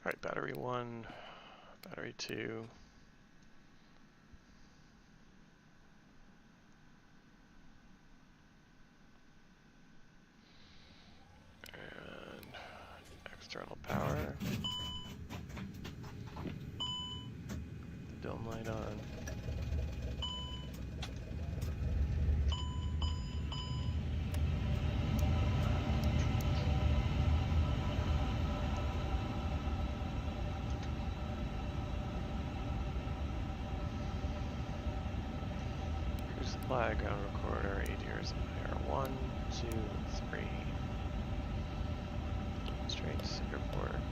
Alright, battery 1, battery 2. And external power. The dome light on. Supply, ground recorder, ADRs, air 1, 2, 3. Constraints, airport,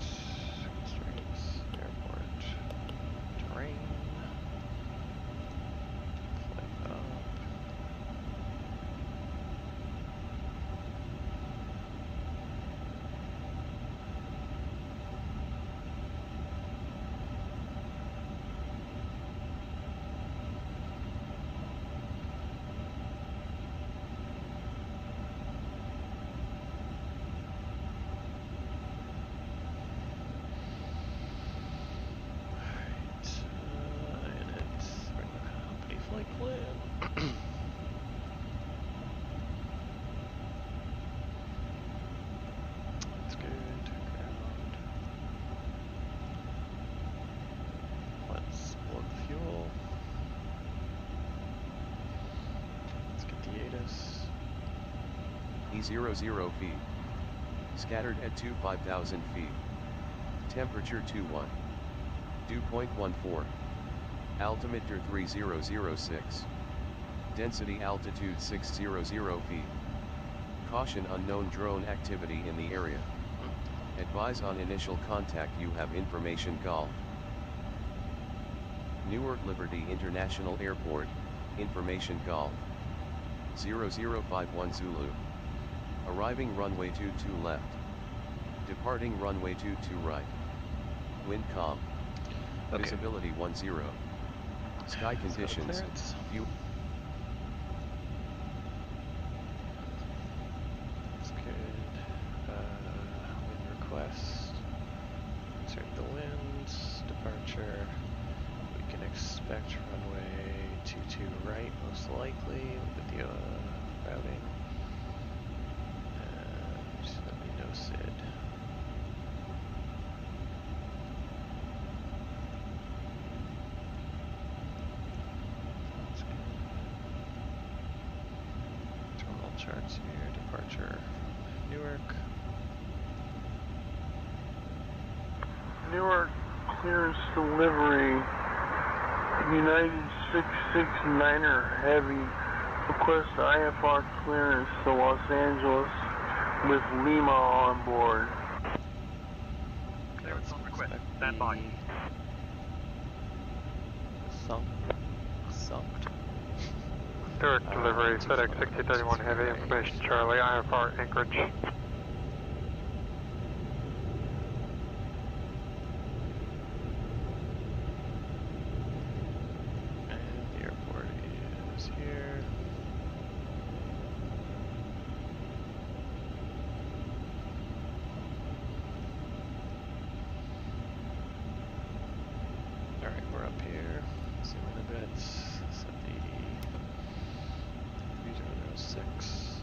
constraints, airport, terrain, flight up. E00 feet. Scattered at 5,000 feet. Temperature 21. Dew point 14. Altimeter 3006. Density altitude 600 feet. Caution unknown drone activity in the area. Advise on initial contact you have information Golf. Newark Liberty International Airport, information Golf. 0051 Zulu. Arriving runway 22 left. Departing runway 22 right. Wind calm. Okay. Visibility 10. Sky conditions. View. That's good. Wind request. Insert the winds. Departure. We can expect runway 22 right, most likely, with the routing. Let me know, Sid. That's good. Terminal charts here. Departure from Newark. Newark clearance delivery. United 669er Heavy request IFR clearance to Los Angeles with Lima on board. Clearance on request. Stand by. Sunked. Newark delivery, FedEx 6031 Heavy, information Charlie, IFR Anchorage. And the airport is here. Alright, we're up here. Zoom in a bit. Set the 3006.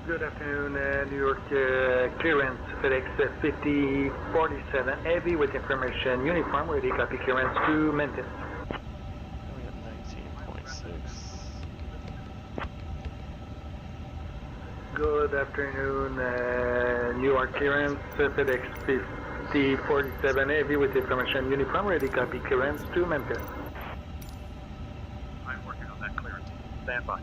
Good afternoon, New York clearance, FedEx 5047 Heavy with information uniform, ready copy clearance to Memphis. We got 19.6. Good afternoon, New York clearance, FedEx 5047 Heavy with information uniform, ready copy clearance to Memphis. I'm working on that clearance. Stand by.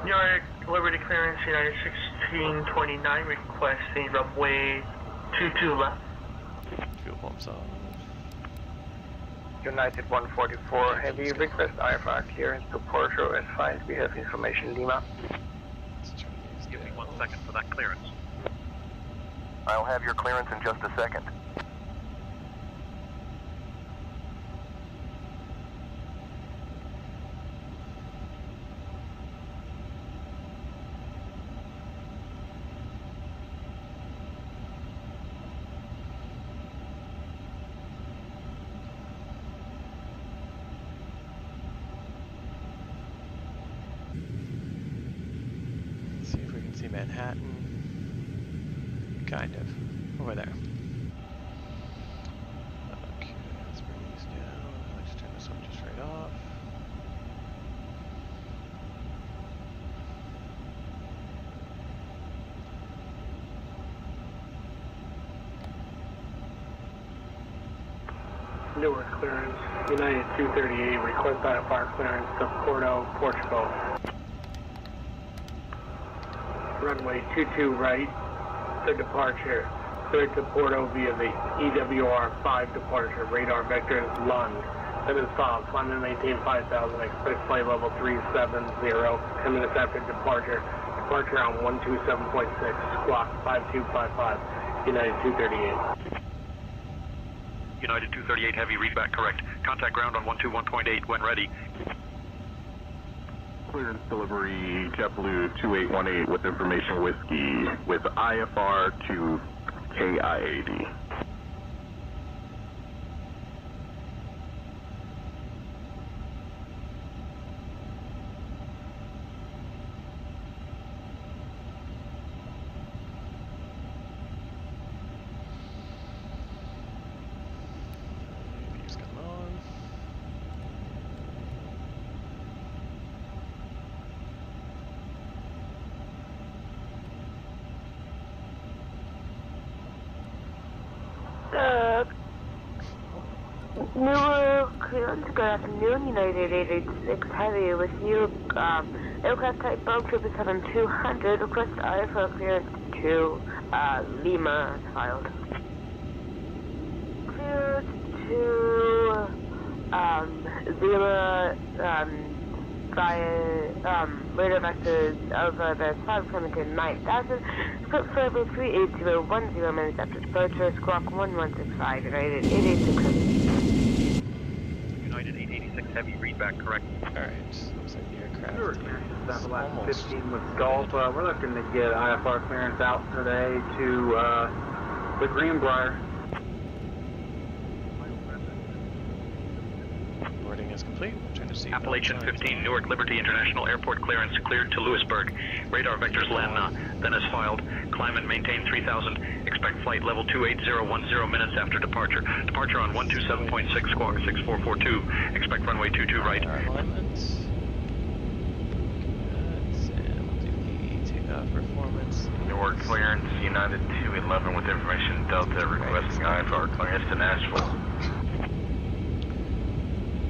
Newark, Liberty clearance, United 1629, requesting runway 22 left. Fuel pumps on. United 144 Heavy, request IFR clearance to Porto S5. We have information, Lima. Let's try these. Give me 1 second for that clearance. I'll have your clearance in just a second. Let's see if we can see Manhattan. Kind of. Over there. Okay, let's bring these down. Let's turn this one just right off. Newark clearance, United 238, request IFR clearance to Porto, Portugal. Runway 22 right, to departure. Cleared to Porto via the EWR 5 departure. Radar vector is Lund. That is followed. Climb and maintain 5,000. Expect flight level 370. 10 minutes after departure. Departure on 127.6. Squawk 5255. United 238. United 238 Heavy, read back correct. Contact ground on 121.8 when ready. Clearance delivery JetBlue 2818 with information whiskey with IFR to KIAD. These come on. Newark clearance, good afternoon, United 886 Heavy with you, aircraft type Boeing 777-200, request IFR clearance to, Lima, filed. Clearance to, Lima, via, radar vectors of the 509,000, script for level 38010 minutes after departure, squawk 1165, United 886 Heavy. United 886 Heavy, read back correct. Alright, looks like the aircraft Newark clearance is is Avalanche almost 15 with Golf. We're looking to get IFR clearance out today to the Greenbrier. boarding is complete. Turn to seat. Appalachian 15, Newark Liberty International Airport clearance cleared to Lewisburg. Radar vectors Lamna, then as filed. Climb and maintain 3,000. Expect flight level 28010 minutes after departure. Departure on 127.6 squawk 6442. Expect runway 22 right. Alignments. And we'll do the takeoff performance. Newark clearance, United 211 with information Delta requesting IFR clearance to Nashville.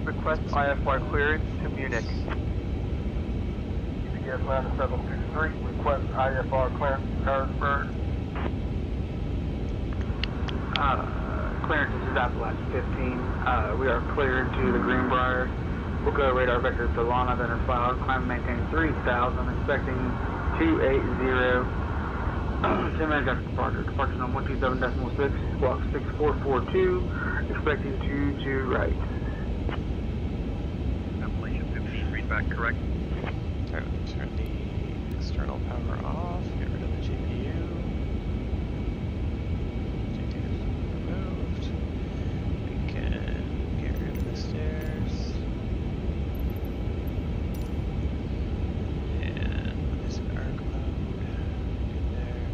Request IFR clearance to Munich. GPS Atlanta 763, request IFR clearance to Harrisburg. Clearance, this is Appalachian 15. We are cleared to the Greenbrier. We'll go radar vector to Lana, then are filed. Climb and maintain 3,000, expecting 280. 10 minutes after departure. Departure on 127.6, squawk 6442, expecting 22 right. Appalachian 15, read back correct. Turn the external power off. Get rid of the GPU. GPU is removed. We can get rid of the stairs. And what is an arc mode? In there.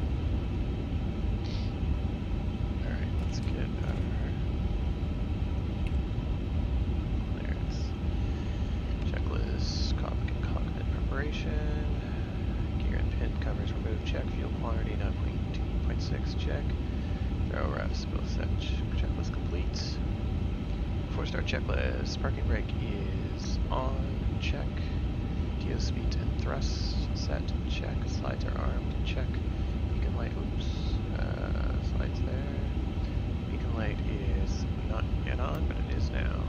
Alright, let's get our there's checklist, cockpit preparation, gear and pin covers removed, check, fuel quantity 9.2.6, check, throw refs both set, checklist complete. 4-star checklist, parking brake is on, check, TO speed and thrust set, check. Slides are armed, check. Beacon light, oops. Slides there. Beacon light is not yet on, but it is now.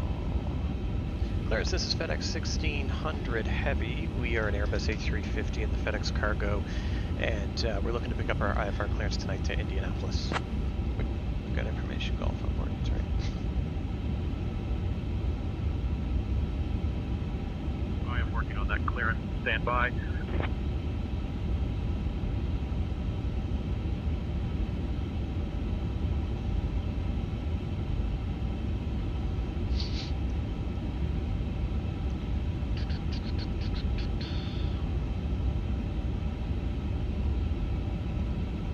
Clearance, this is FedEx 1600 Heavy. We are an Airbus A350 in the FedEx cargo, and we're looking to pick up our IFR clearance tonight to Indianapolis. We've got information golf on board, that's right. I am working on that clearance. Stand by.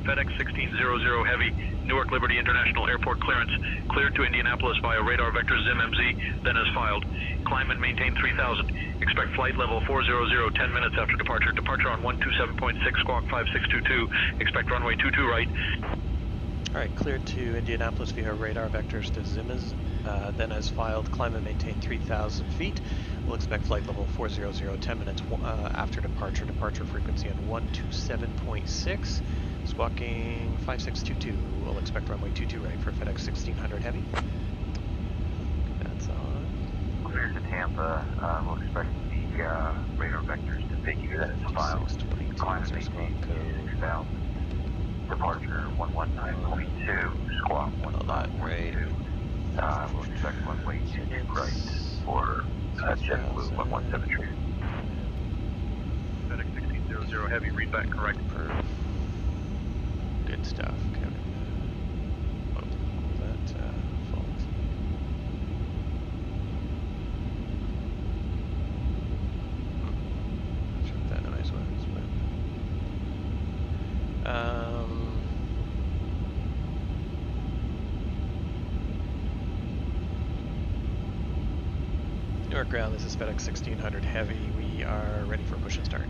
FedEx 1600 Heavy, Newark Liberty International Airport clearance, cleared to Indianapolis via radar vector ZIM-MZ, then as filed. Climb and maintain 3000. Expect flight level 400, 10 minutes after departure. Departure on 127.6, squawk 5622. Expect runway 22 right. Alright, cleared to Indianapolis via radar vectors to ZIM-MZ, then as filed. Climb and maintain 3,000 feet. We'll expect flight level 400, 10 minutes after departure. Departure frequency on 127.6. Squawking 5622. We'll expect runway 22 right for FedEx 1600 Heavy. That's on. Clear to Tampa. We'll expect the radar vectors to figure that it's filed. Climate maintain 6000. Departure 119.2. Squawk 1512. We'll expect runway 22 right for JetBlue 117. FedEx 1600 Heavy, read back correct. Good stuff, Kevin. Oh, that fault. Not sure what that noise was, but Newark ground. This is FedEx 1600 Heavy. We are ready for push and start.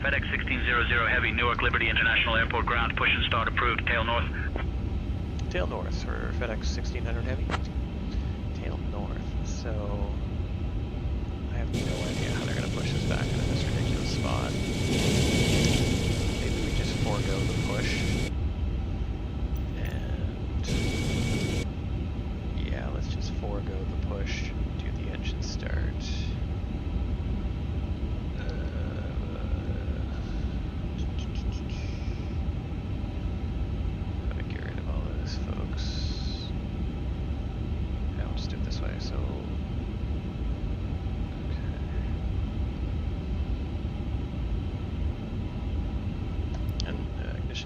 FedEx 1600 Heavy, Newark Liberty International Airport ground, push and start approved. Tail north. Tail north for FedEx 1600 Heavy. Tail north. So I have no idea how they're going to push us back into this ridiculous spot. Maybe we just forego the push. And yeah, let's just forego the push. Do the engine start.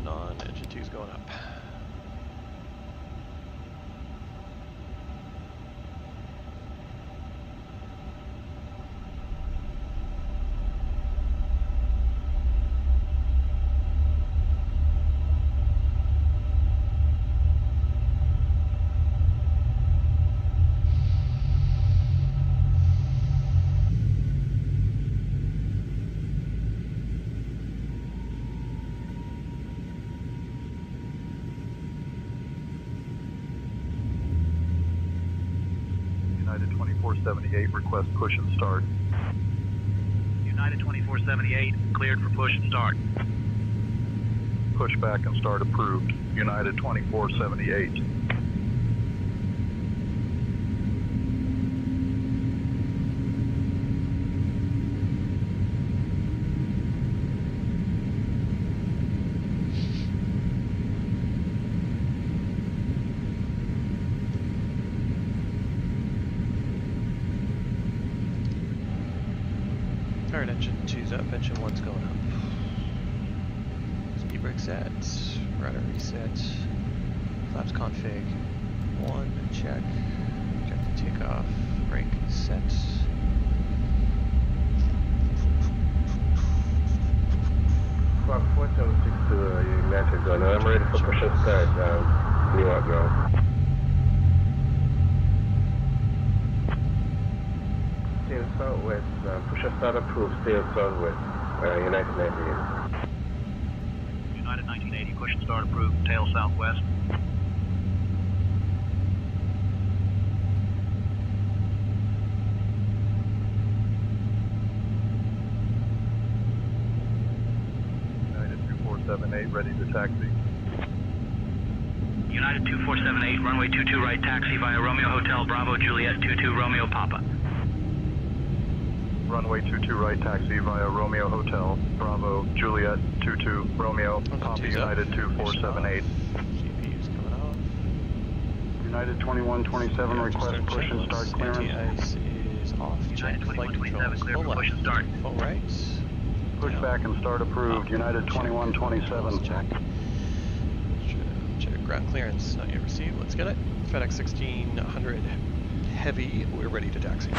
On, engine 2's going up. United 2478, request push and start. United 2478, cleared for push and start. Push back and start approved. United 2478. Alright, engine 2's up, engine 1's going up. Speed brake set, rudder reset, flaps config 1, check, projected takeoff, brake set. Squawk 4762, United going. I'm ready for push and start, Newark ground. Sail southwest, push and start approved, sail southwest, United 98. United 1980, push and start approved, tail southwest. 2478, ready to taxi. United 2478, runway 22 right, taxi via Romeo Hotel, Bravo, Juliet 22, Romeo, Papa. Runway 22 right, taxi via Romeo Hotel, Bravo, Juliet 22, Romeo, Papa, United 2478. GPU's coming off. United 2127, request push and start clearance. Anti-ice is off. Check flight controls. Full left. Full right. Push back and start approved. United 2127. Check. Check ground clearance. Not yet received. Let's get it. FedEx 1600 heavy. We're ready to taxi.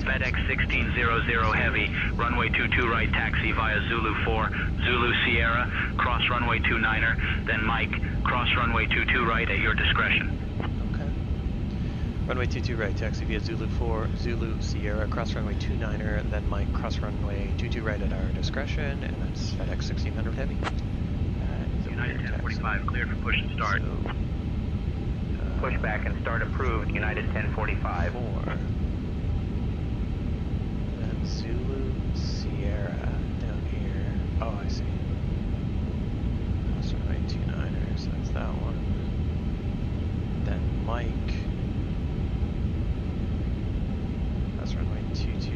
FedEx 1600 heavy, runway 22 right, taxi via Zulu 4, Zulu Sierra, cross runway 29er, then Mike, cross runway 22 right at your discretion. Okay. Runway 22 right, taxi via Zulu 4, Zulu Sierra, cross runway 29er, then Mike, cross runway 22 right at our discretion, and that's FedEx 1600 heavy. United 1045, cleared for push and start. So, push back and start approved, United 1045. 4. Zulu Sierra down here. Oh, I see. That's runway 29ers. That's that one. Then Mike. That's runway 22.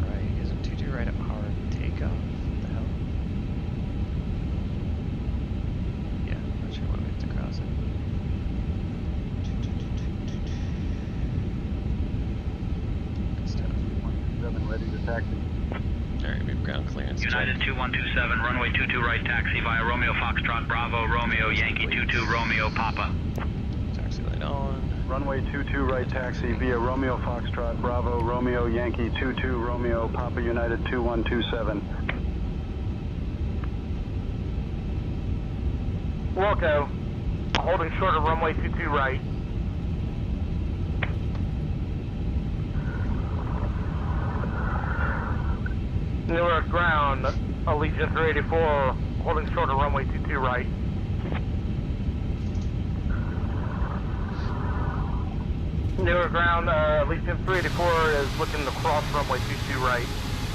Right, isn't 22 right at our takeoff? What the hell? Yeah, I'm not sure what we have to cross it. Ready to taxi. Alright, we have ground clearance. United 2127, runway 22 right, taxi via Romeo Foxtrot, Bravo, Romeo, Yankee 22, Romeo, Papa. Taxi light on. Runway 22 right, taxi via Romeo Foxtrot, Bravo, Romeo, Yankee 22, Romeo, Papa, United 2127. Wilco, holding short of runway 22 right. Newark ground, Allegiant 384, holding short of runway 22 right. Newark ground, Allegiant 384 is looking to cross runway 22 right.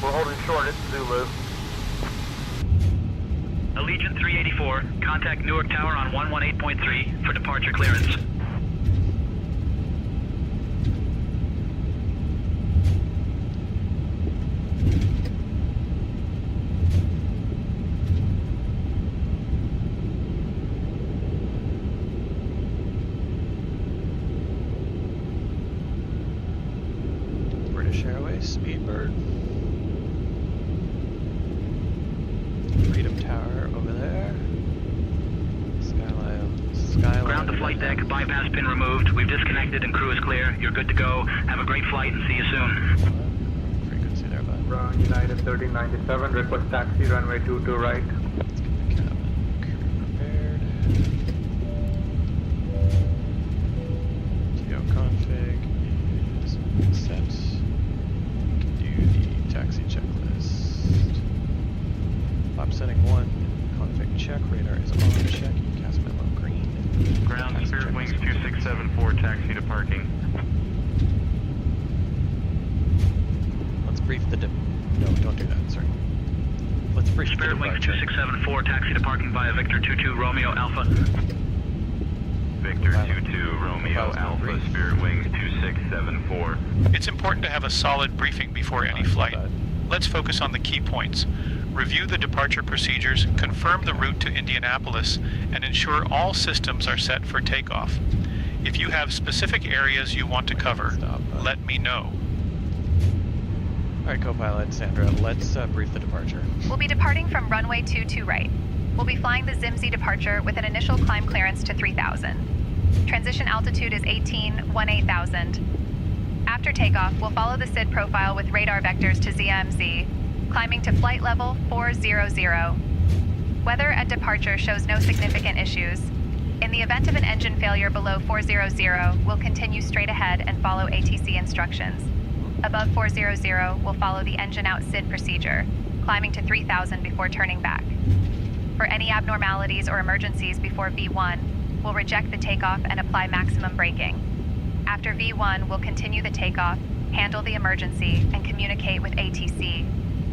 We're holding short at Zulu. Allegiant 384, contact Newark Tower on 118.3 for departure clearance. Speedbird. Freedom Tower over there. Skyline. Ground to flight deck, bypass pin removed. We've disconnected and crew is clear. You're good to go. Have a great flight and see you soon. Frequency there, bud. Ground United 3097, request taxi runway 22 right. Let's get the cabin crew prepared. TO config is set. Taxi checklist. Flap setting 1, config check, radar is on check, cast memo green. Ground Spirit Wings 2674, taxi to parking. Let's brief the no, don't do that, sorry. Let's brief Spirit Wings 2674, taxi to parking via Victor 22, Romeo Alpha. Victor 22, Romeo Alpha, Spirit Wings 2674. It's important to have a solid briefing before any flight. Let's focus on the key points. Review the departure procedures, confirm the route to Indianapolis, and ensure all systems are set for takeoff. If you have specific areas you want to cover, let me know. Alright, co-pilot Sandra, let's brief the departure. We'll be departing from runway 22 right. We'll be flying the ZIMZ departure with an initial climb clearance to 3,000. Transition altitude is 18,000. After takeoff, we'll follow the SID profile with radar vectors to ZMZ, climbing to flight level 400. Weather at departure shows no significant issues. In the event of an engine failure below 400, we'll continue straight ahead and follow ATC instructions. Above 400, we'll follow the engine out SID procedure, climbing to 3,000 before turning back. For any abnormalities or emergencies before V1, we'll reject the takeoff and apply maximum braking. After V1, we'll continue the takeoff, handle the emergency, and communicate with ATC.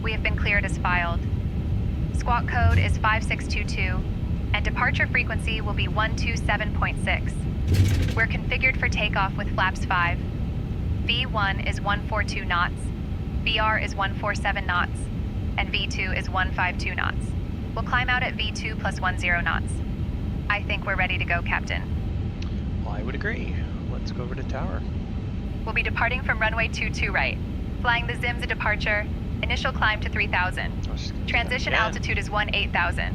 We have been cleared as filed. Squawk code is 5622, and departure frequency will be 127.6. We're configured for takeoff with flaps 5. V1 is 142 knots, VR is 147 knots, and V2 is 152 knots. We'll climb out at V2 plus 10 knots. I think we're ready to go, Captain. Well, I would agree. Let's go over to tower. We'll be departing from runway 22 right, flying the ZIMS at departure, initial climb to 3,000. Transition altitude is 18,000.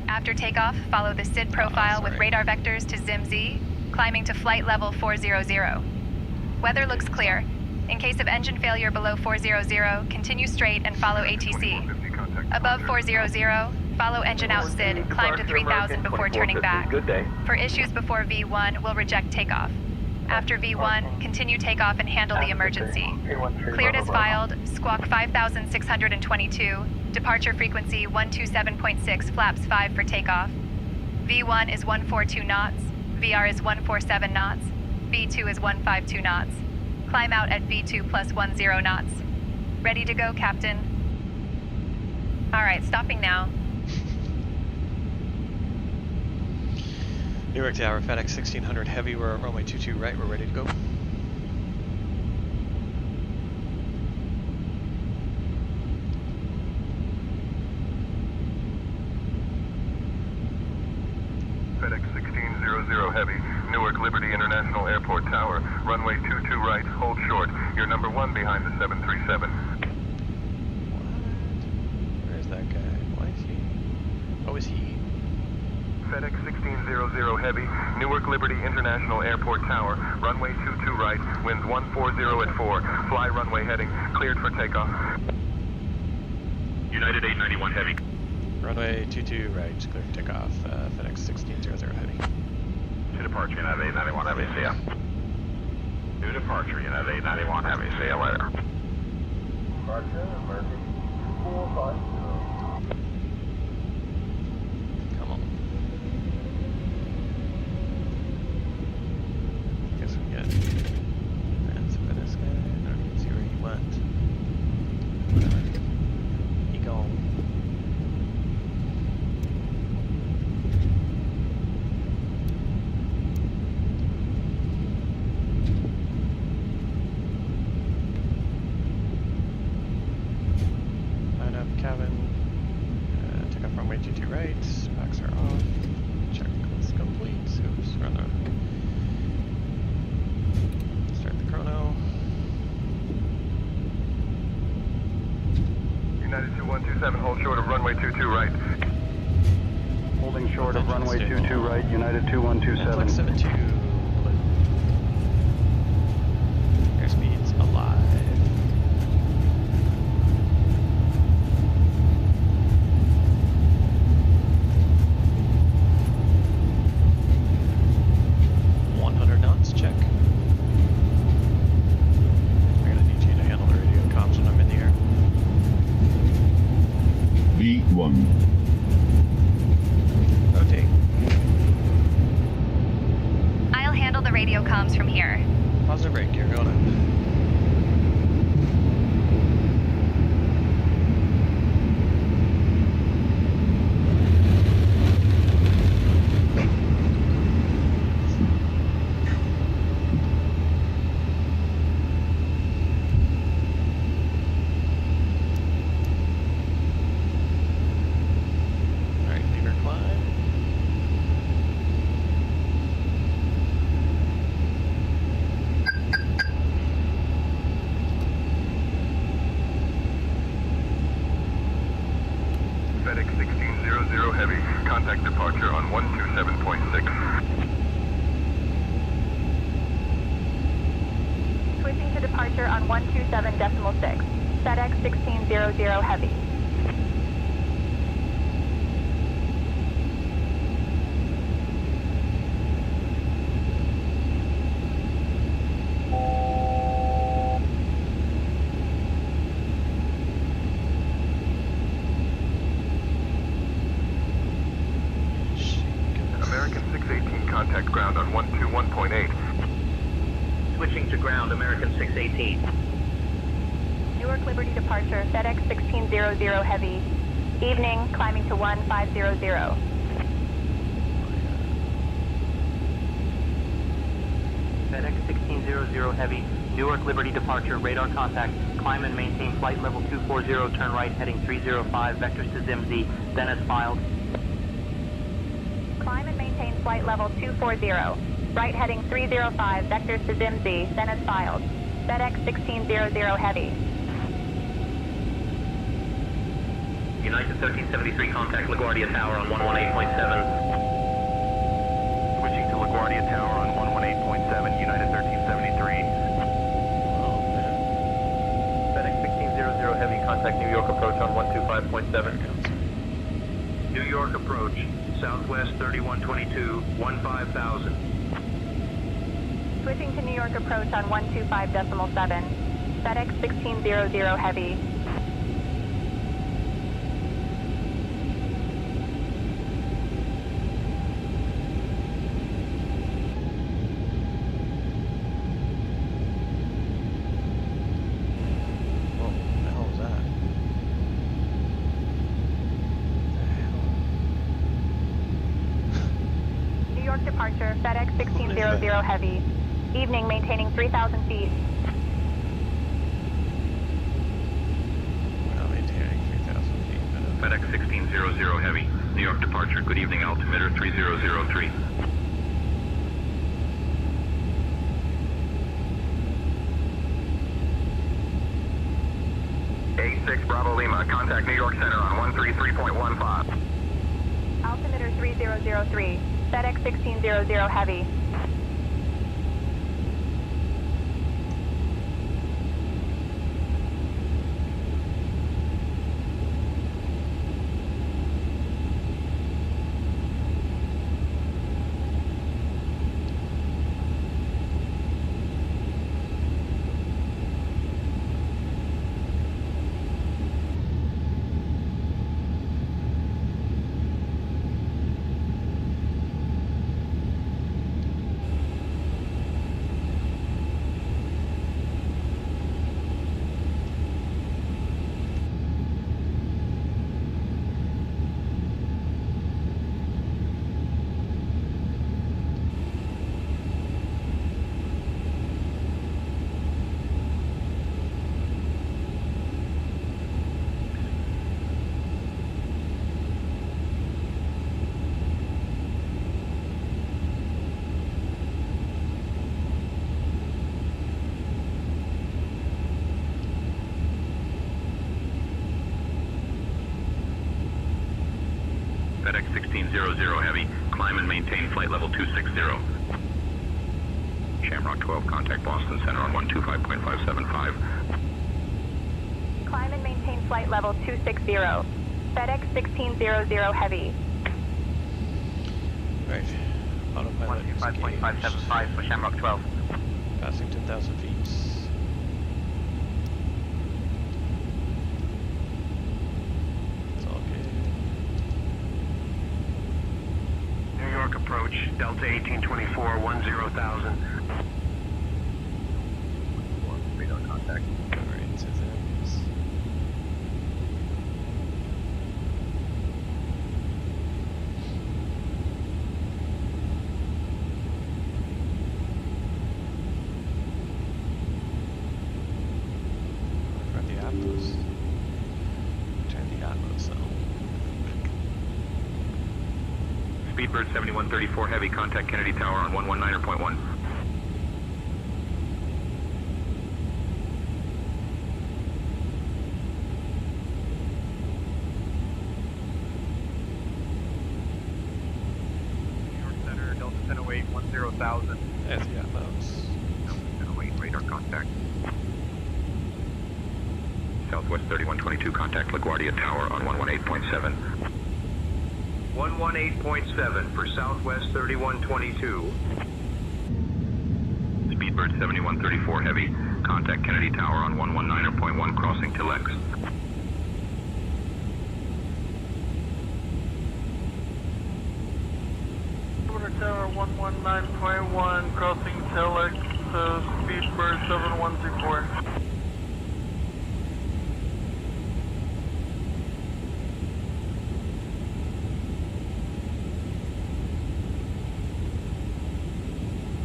After takeoff, follow the SID profile with radar vectors to ZIM-Z, climbing to flight level 400. Weather looks clear. In case of engine failure below 400, continue straight and follow ATC. Above 400, follow engine out SID, climb to 3,000 before turning back. Good day. For issues before V1, we'll reject takeoff. After V1, continue takeoff and handle the emergency. Cleared as filed, squawk 5,622, departure frequency 127.6, flaps 5 for takeoff. V1 is 142 knots, VR is 147 knots, V2 is 152 knots. Climb out at V2 plus 10 knots. Ready to go, Captain? All right, stopping now. Newark Tower, FedEx 1600 Heavy, we're at runway 22 right, we're ready to go. FedEx 1600 Heavy, Newark Liberty International Airport Tower, runway 22 right, hold short. You're number 1 behind the 737. What? Where's that guy? Why is he? Oh, is he? FedEx 1600 Heavy, Newark Liberty International Airport Tower, runway 22 right, winds 140 at 4, fly runway heading, cleared for takeoff. United 891 Heavy. Runway 22 right, clear for takeoff, FedEx 1600 Heavy. To departure, United 891 Heavy, see ya. To departure, United 891 Heavy, see ya later. Departure, American 450. Come on. Guess we get answer for this guy. I don't even see where he went. Whatever. He gone. Line up cabin. Take off runway 22 right. Packs are off. Checklist complete. Oops, run the. Start the chrono. United 2127, hold short of runway 22 right. Holding short of runway 22 right, United 2127. Netflix 72. Airspeed's alive. Check. I'm gonna need you to handle the radio comms when I'm in the air. V1. Rotate. I'll handle the radio comms from here. Positive brake, you're going up. FedEx 1600 Heavy, contact departure on 127.6. Switching to departure on 127.6. FedEx 1600 Heavy. ground, American 618. Newark Liberty departure, FedEx 1600 Heavy. Evening, climbing to 1500. FedEx 1600 Heavy, Newark Liberty departure, radar contact, climb and maintain flight level 240, turn right heading 305, vectors to ZimZ, then as filed. Climb and maintain flight level 240. Right heading 305, vectors to ZimZ, then as filed. FedEx 1600 Heavy. United 1373, contact LaGuardia Tower on 118.7. Switching to LaGuardia Tower on 118.7, United 1373. FedEx 1600 Heavy, contact New York approach on 125.7. New York approach, Southwest 3122, 15,000. Switching to New York approach on 125.7. FedEx 1600 Heavy. Departure, FedEx 1600 Heavy. Evening, maintaining 3,000 feet. We're not maintaining 3,000 feet. FedEx 1600 Heavy, New York departure. Good evening, altimeter 3003. A6 Bravo Lima, contact New York Center on 133.15. Altimeter 3003. FedEx 1600 Heavy. FedEx 1600 Heavy, climb and maintain flight level 260. Shamrock 12, contact Boston Center on 125.575. Climb and maintain flight level 260. FedEx 1600 Heavy. Right. Autopilot 125.575 for Shamrock 12. passing 10,000 feet. It's all good. New York approach, Delta 1824, 10,000. Radar contact. Right to those. Turn the Atlas. Turn the Atlas on. Speedbird 7134 Heavy, contact Kennedy Tower on 119.1. New York Center, Delta 1008, 10,000. There's the Atlas. Delta 1008, radar contact. Southwest 3122, contact LaGuardia Tower on 118.7. 118.7 for Southwest 3122. Speedbird 7134 Heavy, contact Kennedy Tower on 119.1, crossing to Lex. Tower 119.1, crossing Telex. Speedbird 7134.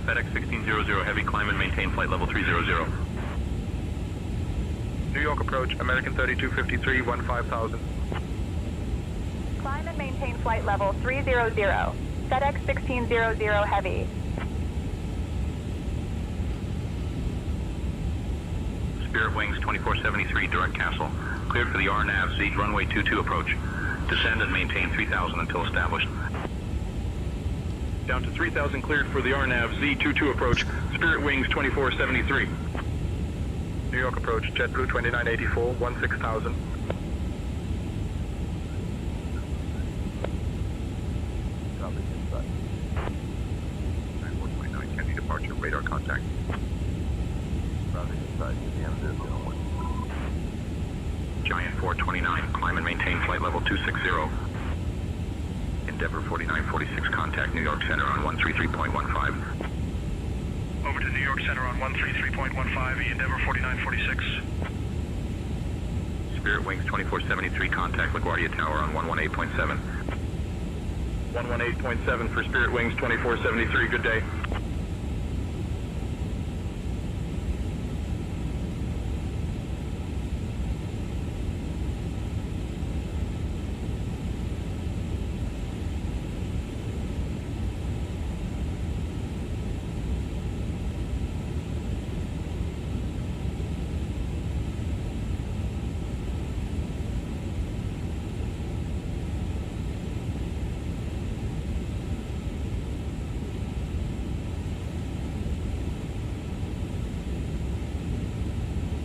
FedEx 1600 Heavy, climb and maintain flight level 300. New York approach, American 3253, 15,000. Climb and maintain flight level 300. FedEx 1600 Heavy. Spirit Wings 2473, direct Castle. Cleared for the RNAV Z runway 22 approach. Descend and maintain 3000 until established. Down to 3,000 cleared for the RNAV Z22 approach, Spirit Wings 2473. New York approach, JetBlue 2984, 16,000. Kennedy departure, radar contact. Giant 429, climb and maintain flight level 260. Endeavor 4946, contact New York Center on 133.15. Over to New York Center on 133.15, Endeavor 4946. Spirit Wings 2473, contact LaGuardia Tower on 118.7. 118.7 for Spirit Wings 2473, good day.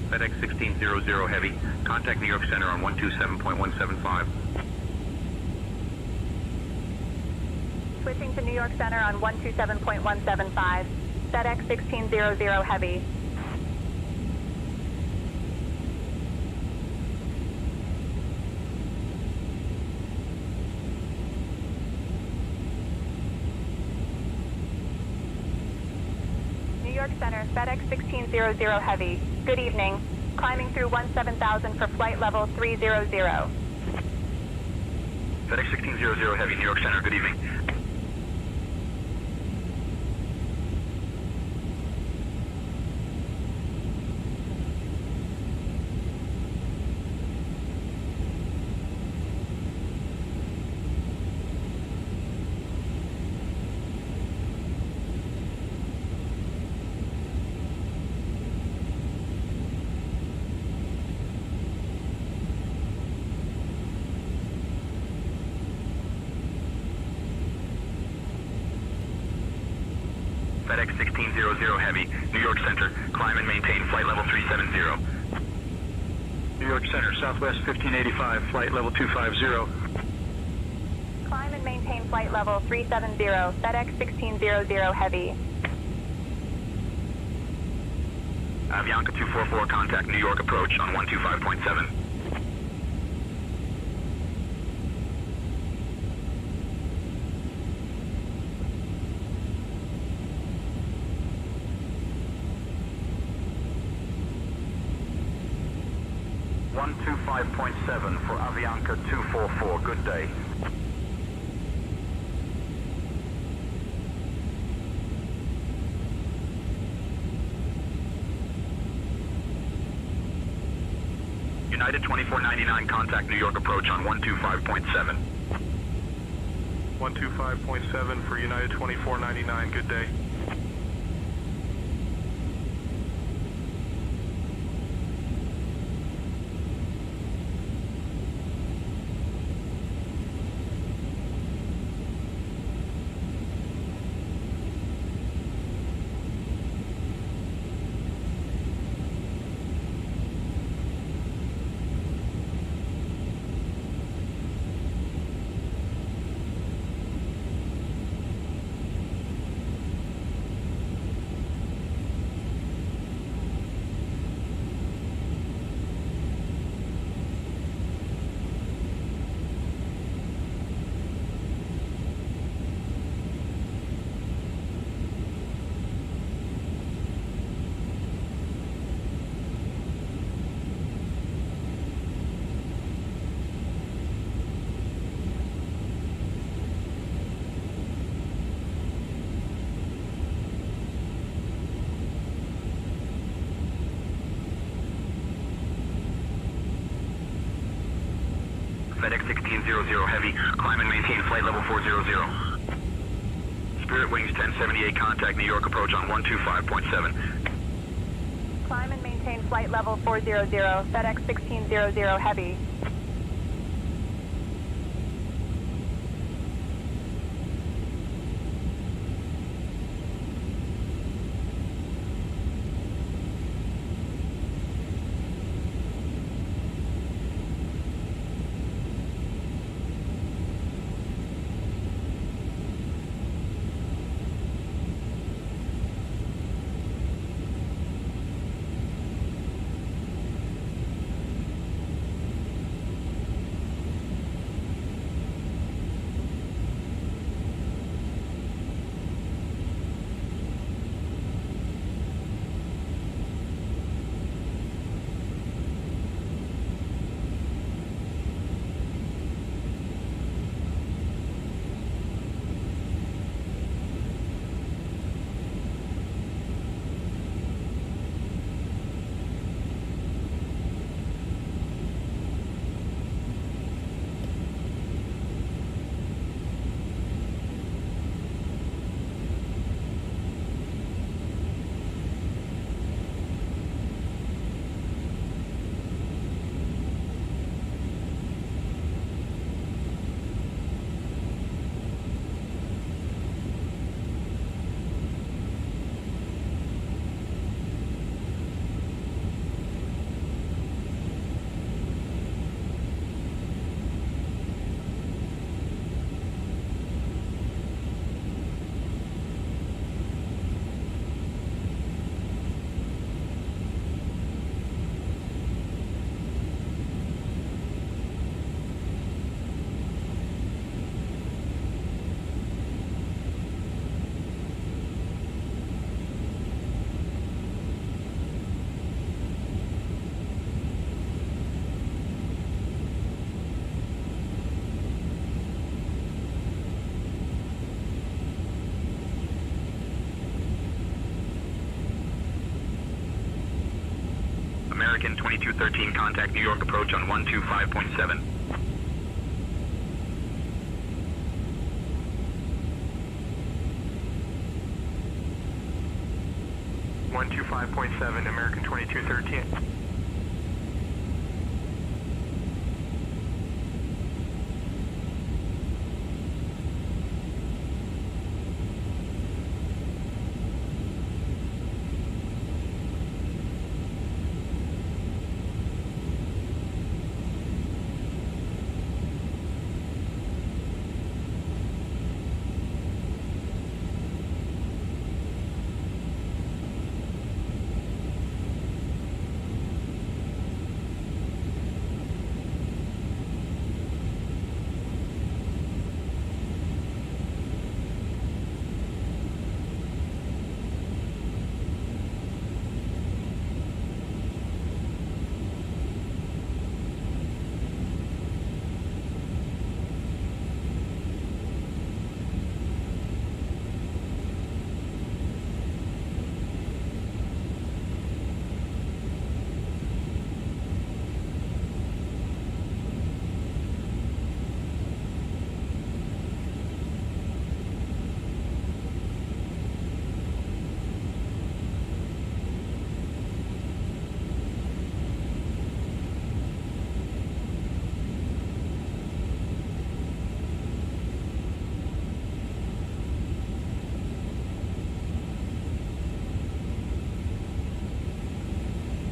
FedEx 1600 Heavy, contact New York Center on 127.175. Switching to New York Center on 127.175. FedEx 1600 Heavy. New York Center, FedEx 1600 Heavy. Good evening. Climbing through 17,000 for flight level 300. FedEx 1600 Heavy, New York Center, good evening. FedEx 1600 Heavy, New York Center, climb and maintain flight level 370. New York Center, Southwest 1585, flight level 250. Climb and maintain flight level 370. FedEx 1600 Heavy. Avianca 244, contact New York approach on 125.7. .7 for Avianca 244, good day. United 2499, contact New York approach on 125.7. 125.7 for United 2499, good day. 1600 Heavy, climb and maintain flight level 400. Spirit Wings 1078, contact New York approach on 125.7. Climb and maintain flight level 400, FedEx 1600 Heavy. American 2213, contact New York approach on 125.7. American 2213.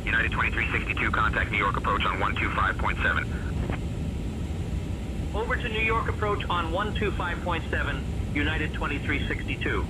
United 2362, contact New York approach on 125.7. Over to New York approach on 125.7, United 2362.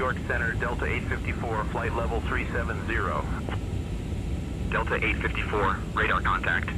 York Center, Delta 854, flight level 370. Delta 854, radar contact.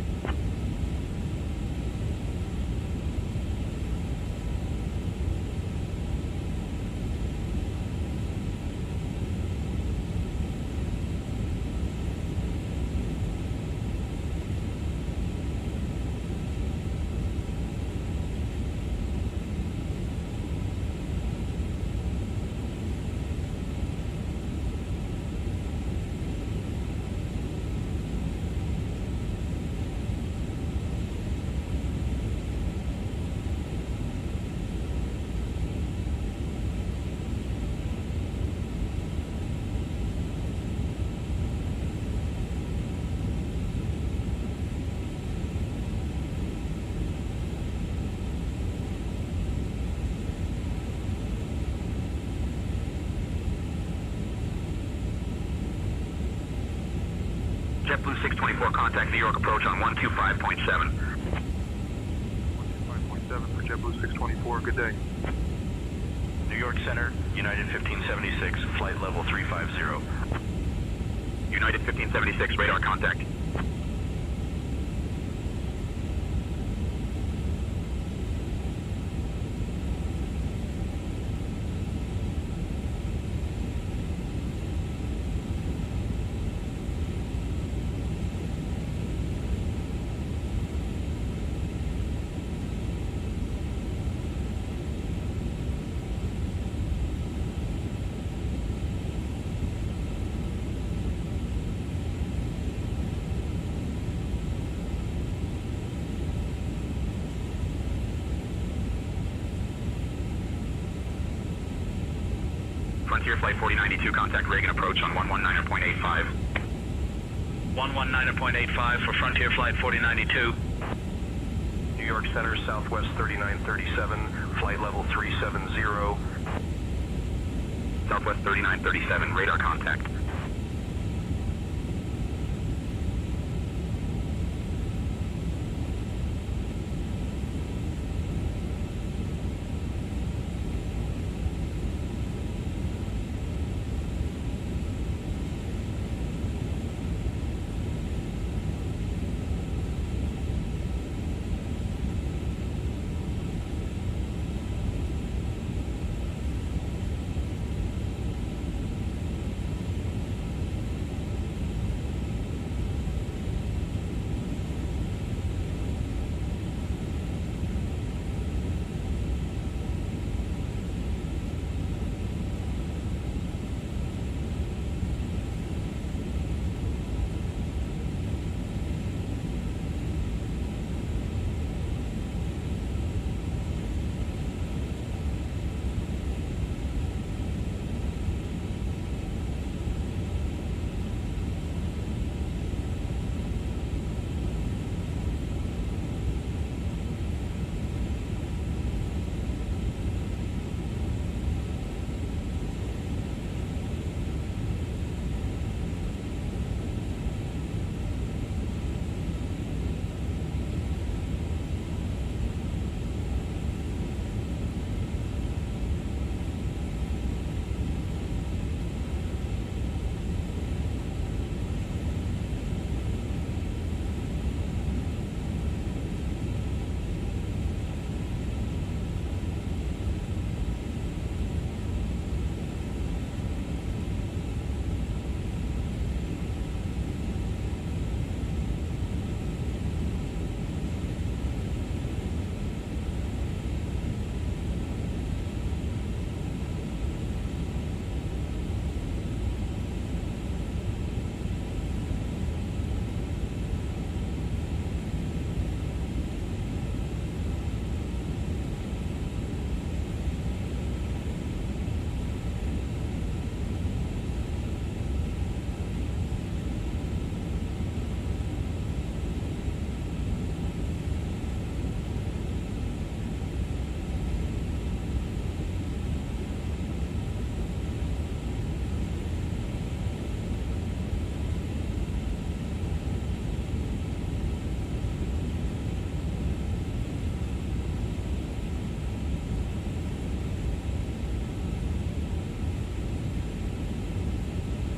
JetBlue 624, contact New York approach on 125.7. 125.7 for JetBlue 624, good day. New York Center, United 1576, flight level 350. United 1576, radar contact. Frontier Flight 4092, contact Reagan approach on 119.85. 119.85 for Frontier Flight 4092. New York Center, Southwest 3937, flight level 370. Southwest 3937, radar contact.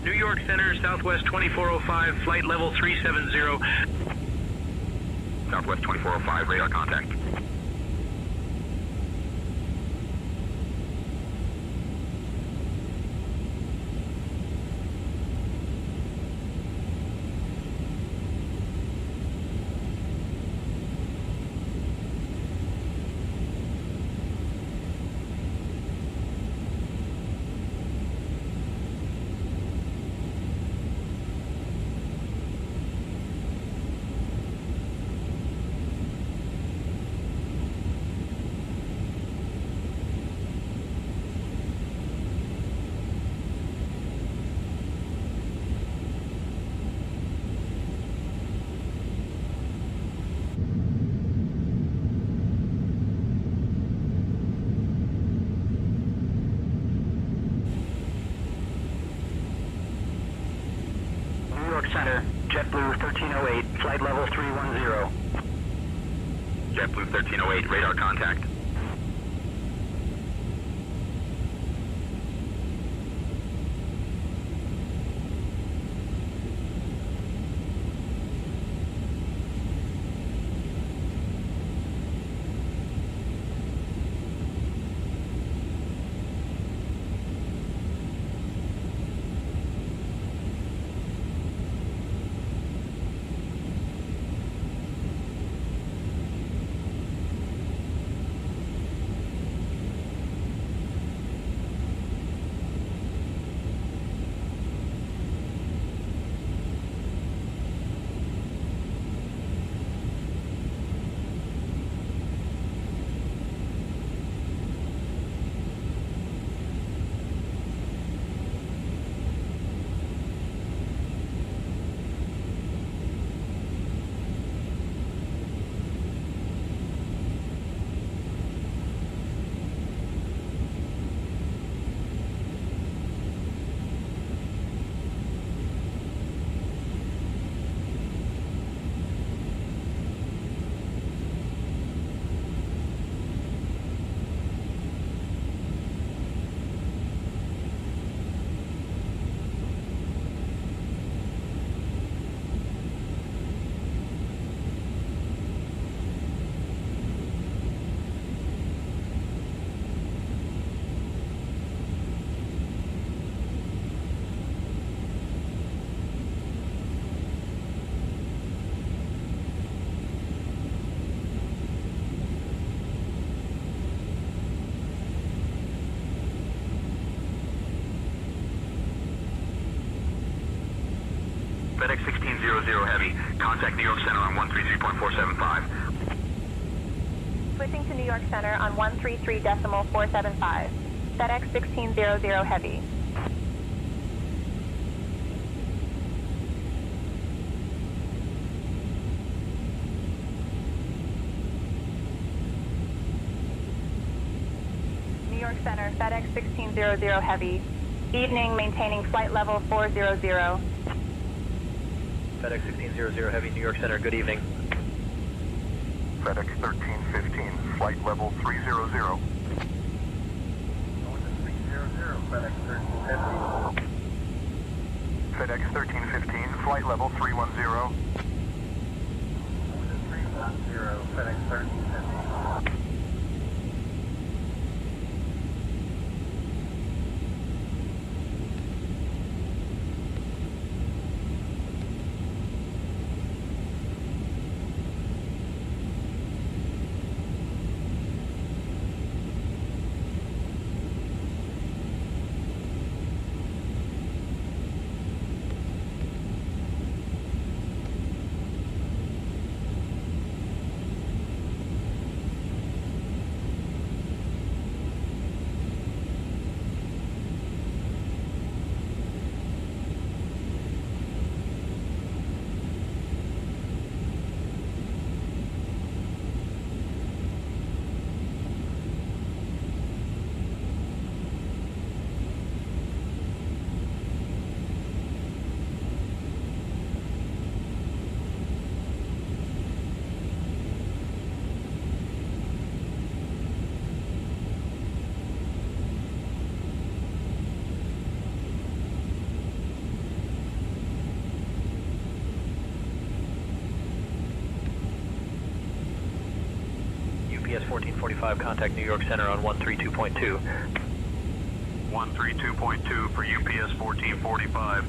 New York Center, Southwest 2405, flight level 370. Southwest 2405, radar contact. New York Center, JetBlue 1308, flight level 310. JetBlue 1308, radar contact. FedEx 1600 Heavy, contact New York Center on 133.475. Switching to New York Center on 133.475. FedEx 1600 Heavy. New York Center, FedEx 1600 Heavy. Evening, maintaining flight level 400. FedEx 1600 Heavy, New York Center, good evening. FedEx 1315, flight level 300. FedEx 1315, flight level 310. FedEx 1315. UPS 1445, contact New York Center on 132.2. 132.2 for UPS 1445.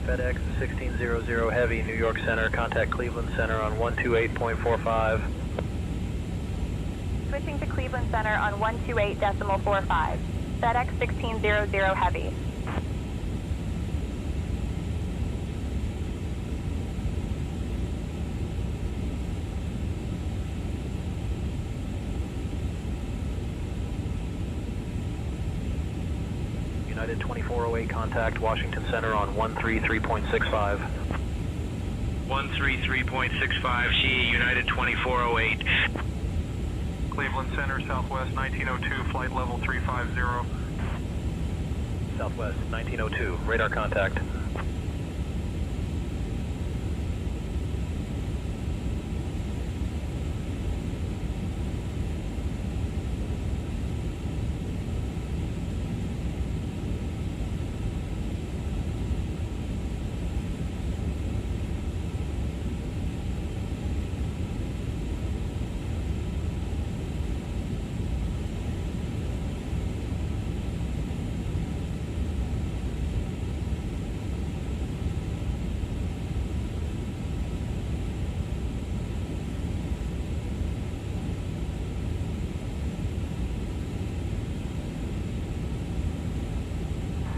FedEx 1600 Heavy, New York Center, contact Cleveland Center on 128.45. Switching to Cleveland Center on 128.45. FedEx 1600 Heavy. United 2408, contact Washington Center on 133.65. 133.65, GE, United 2408. Cleveland Center, Southwest 1902, flight level 350. Southwest 1902, radar contact.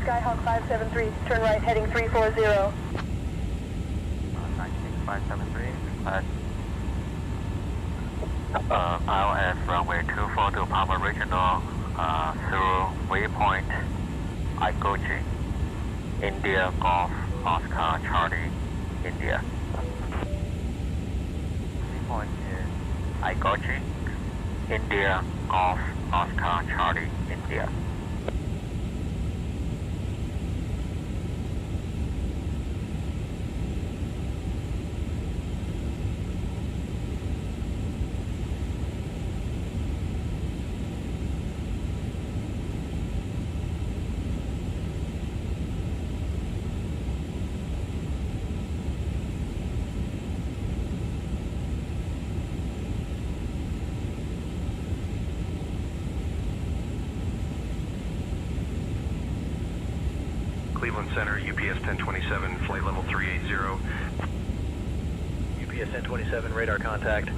Skyhawk 573, turn right, heading 340. 573, ILS runway 24 to Palmer Regional, through waypoint, Aigoji, India Golf, Oscar, Charlie, India. Waypoint is Aigoji, India Golf, Oscar, Charlie, India. Cleveland Center, UPS 1027, flight level 380. UPS 1027, radar contact.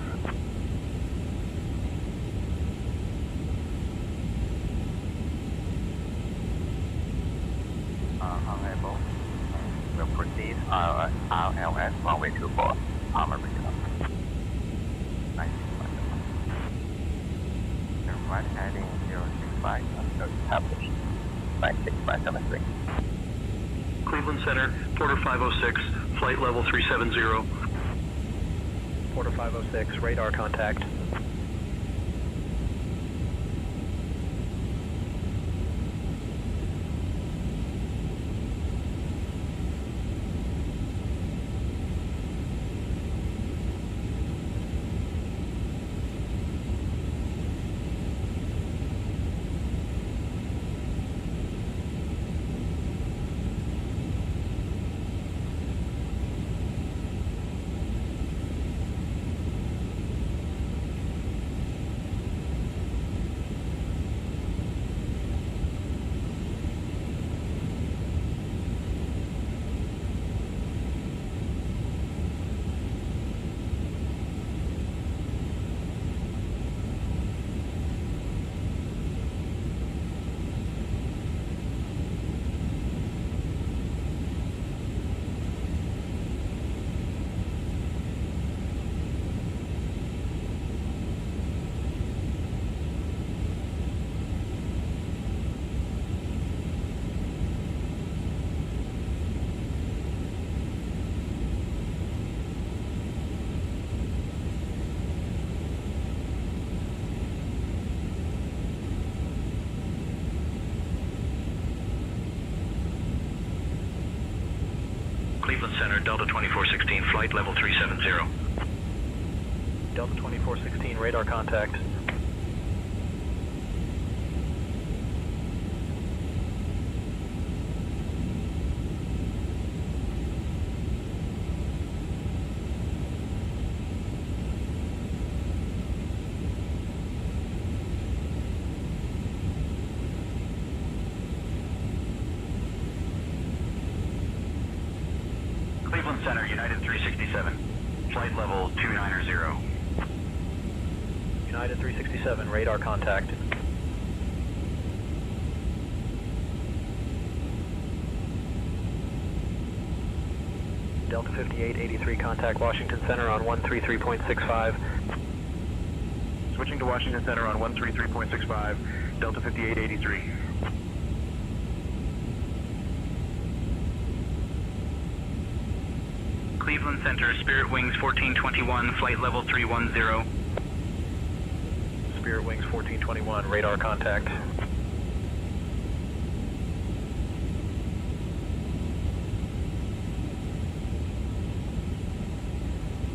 Unable. We'll proceed RLS runway 24, Palmer Regional. 9657. Turn right heading 065, established. 96573. Cleveland Center, Porter 506, flight level 370. Porter 506, radar contact. Cleveland Center, Delta 2416, flight level 370. Delta 2416, radar contact. Cleveland Center, United 367, flight level 290. United 367, radar contact. Delta 5883, contact Washington Center on 133.65. Switching to Washington Center on 133.65, Delta 5883. Cleveland Center, Spirit Wings 1421, flight level 310. Spirit Wings 1421, radar contact.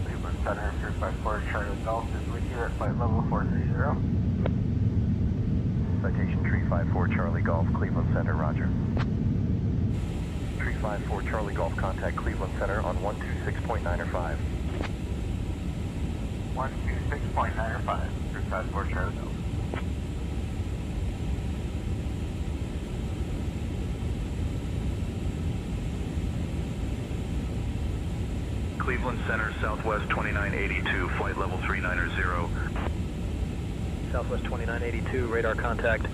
Cleveland Center, 354 Charlie Golf is with you at flight level 430. Citation 354 Charlie Golf, Cleveland Center, roger. 354 Charlie Golf, contact Cleveland Center on 126.905. 126.905, 354 Charlie Golf. Cleveland Center, Southwest 2982, flight level 390. Southwest 2982, radar contact.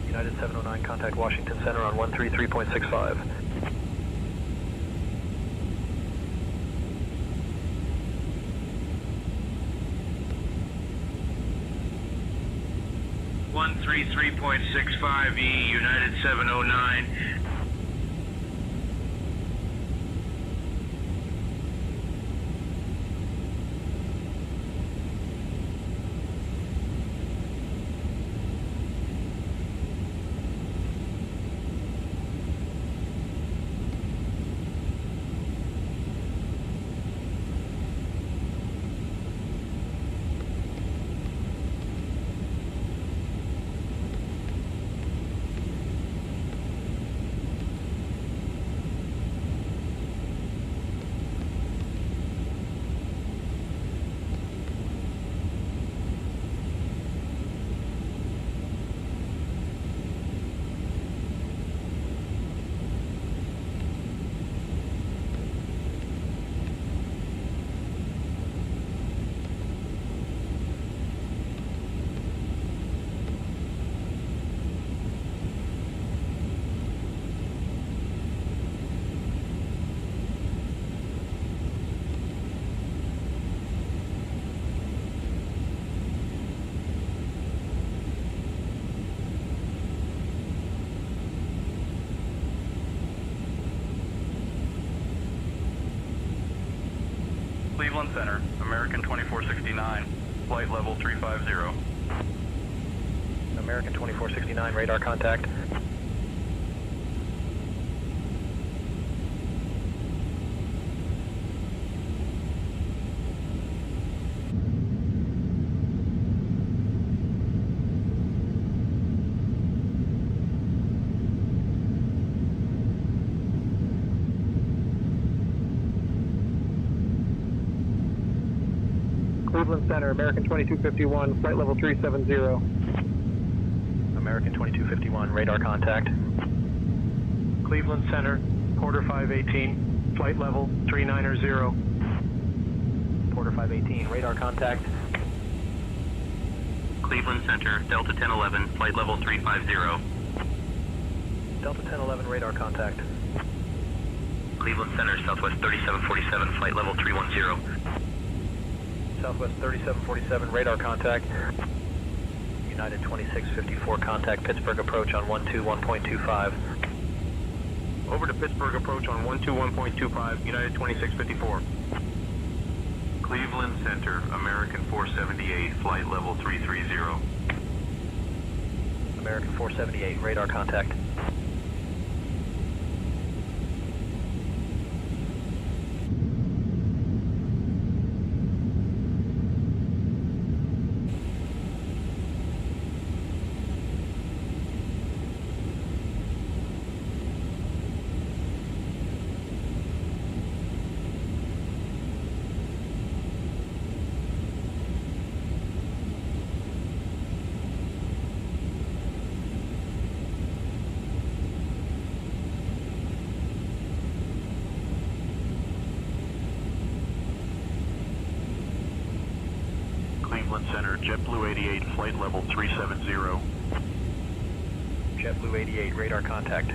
United 709, contact Washington Center on 133.65. (133.65E), United 709. Cleveland Center, American 2469, flight level 350. American 2469, radar contact. Cleveland Center, American 2251, flight level 370. American 2251, radar contact. Cleveland Center, Porter 518, flight level 390. Porter 518, radar contact. Cleveland Center, Delta 1011, flight level 350. Delta 1011, radar contact. Cleveland Center, Southwest 3747, flight level 310. Southwest 3747, radar contact. United 2654, contact Pittsburgh approach on 121.25. Over to Pittsburgh approach on 121.25, United 2654. Cleveland Center, American 478, flight level 330. American 478, radar contact. Center, JetBlue 88, flight level 370. JetBlue 88, radar contact.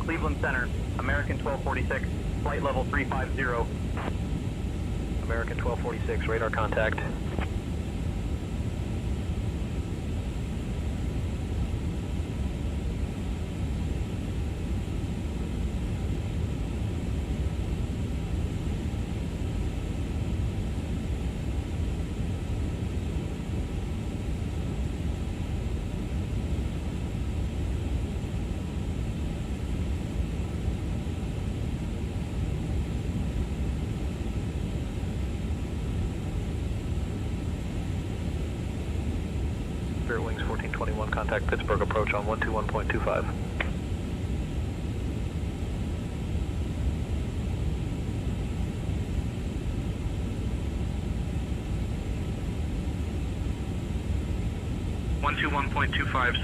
Cleveland Center, American 1246, flight level 350. American 1246, radar contact. Spirit Wings 1421, contact Pittsburgh approach on 121.25.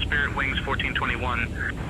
Spirit Wings 1421.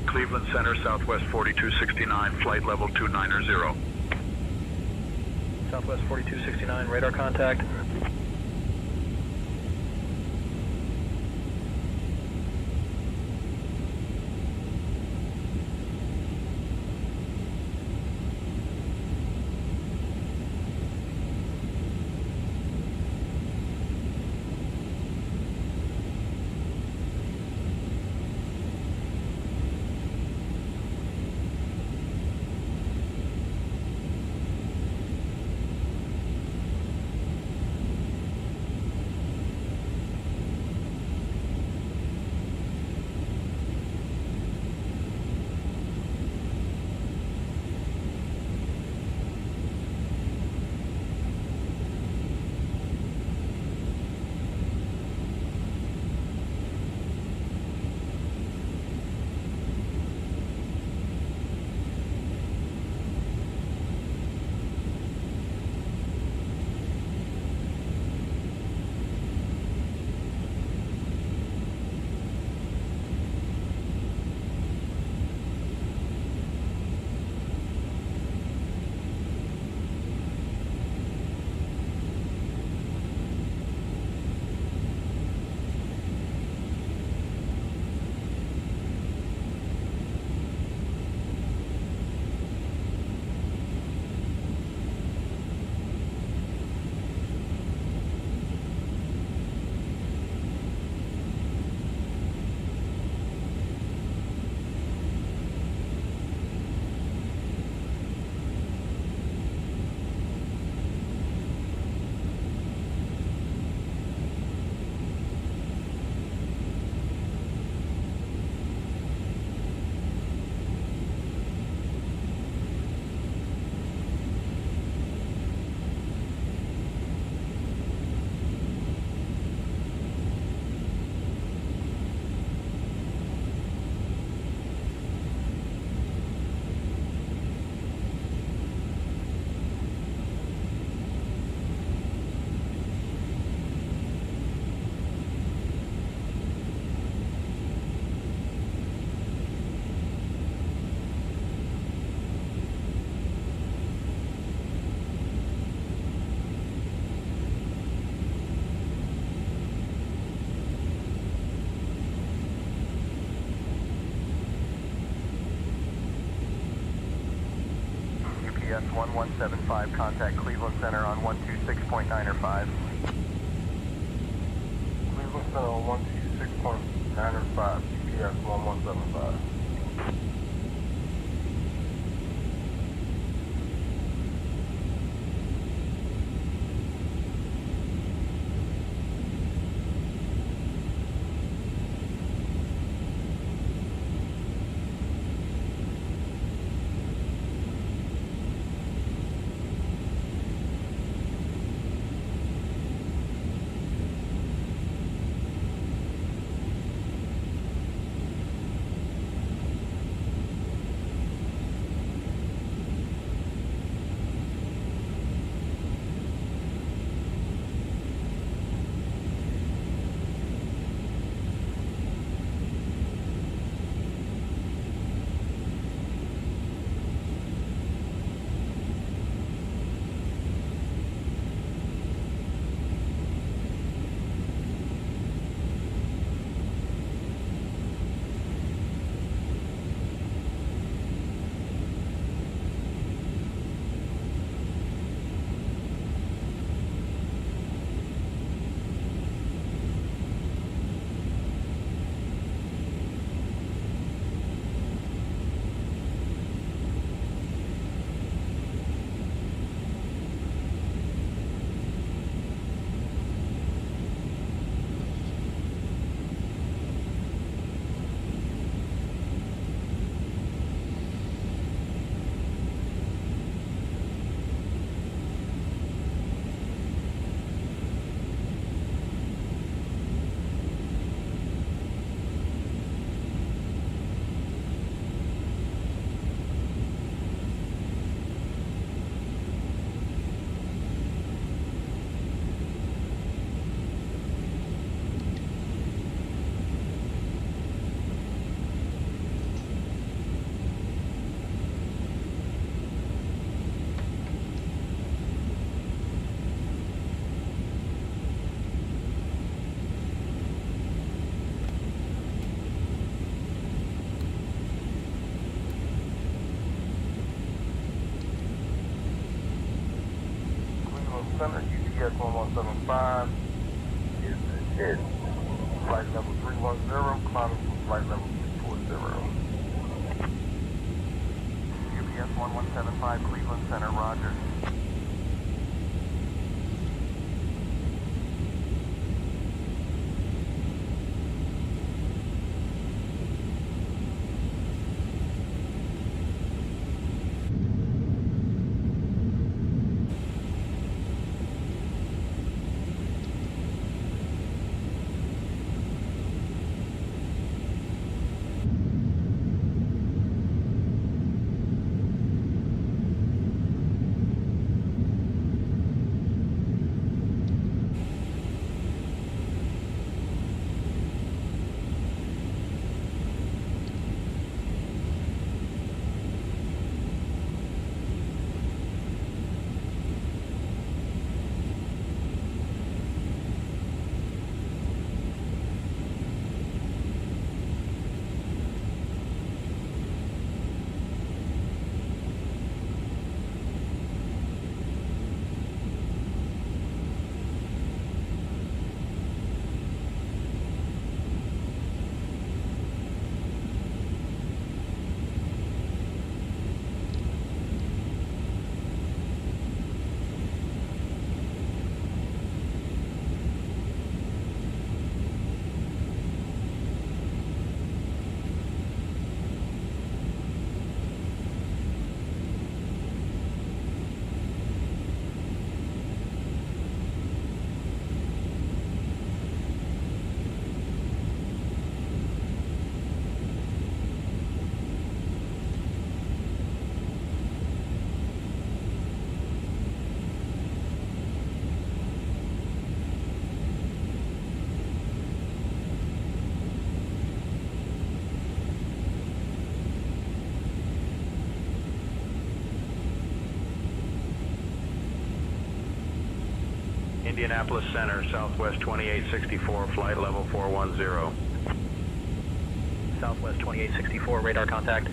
Cleveland Center, Southwest 4269, flight level 290. Southwest 4269, radar contact. UPS 1175, contact Cleveland Center on 126.9 or 5. Cleveland Center on 126.9 or 5, UPS 1175. Center, UPS 1175 is at flight level 310, climbing to flight level 340. UPS 1175, Cleveland Center, roger. Indianapolis Center, Southwest 2864, flight level 410. Southwest 2864, radar contact.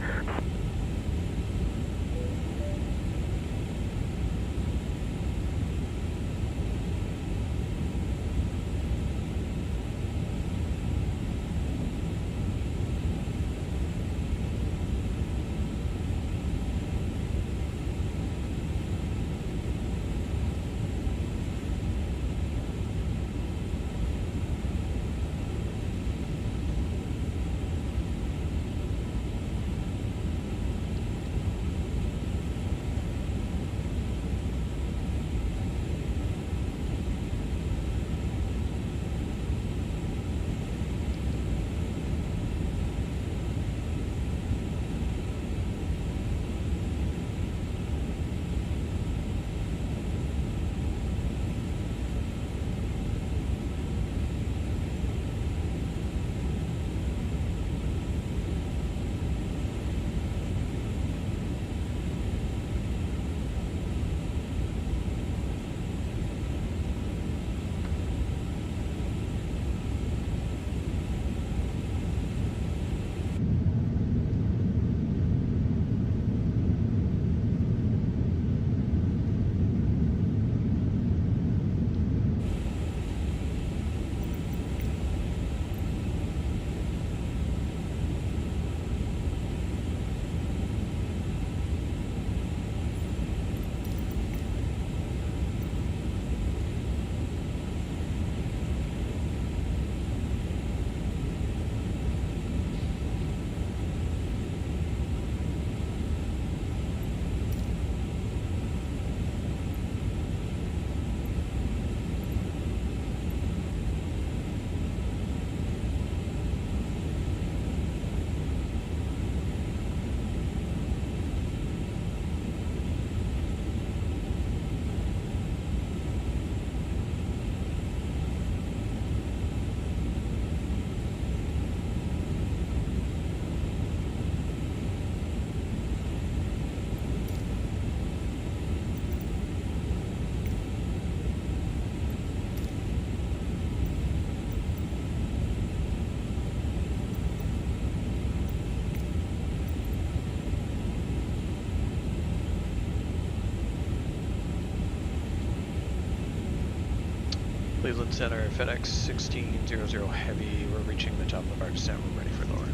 Cleveland Center, FedEx 1600 Heavy. We're reaching the top of our descent. We're ready for lower.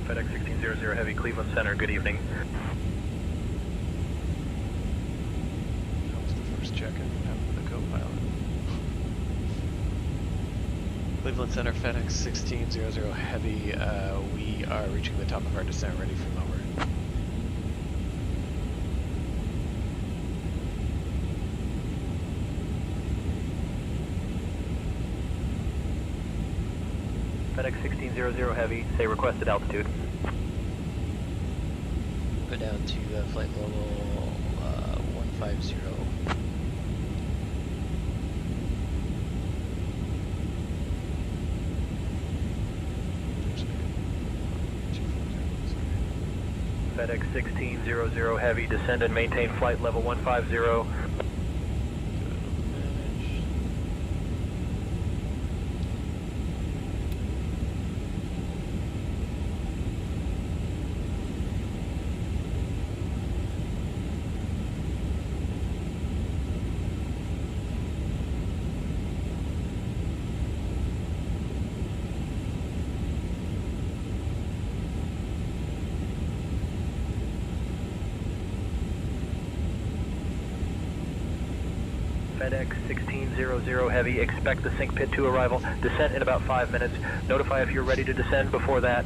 FedEx 1600 Heavy, Cleveland Center, good evening. That was the first check-in happened with the co-pilot. Cleveland Center, FedEx 1600 Heavy. We are reaching the top of our descent, ready for lower. FedEx 1600 Heavy, say requested altitude. Go down to flight level 150. FedEx 1600 Heavy, descend and maintain flight level 150. FedEx 1600 Heavy, expect the sink pit to arrival. Descent in about 5 minutes. Notify if you're ready to descend before that.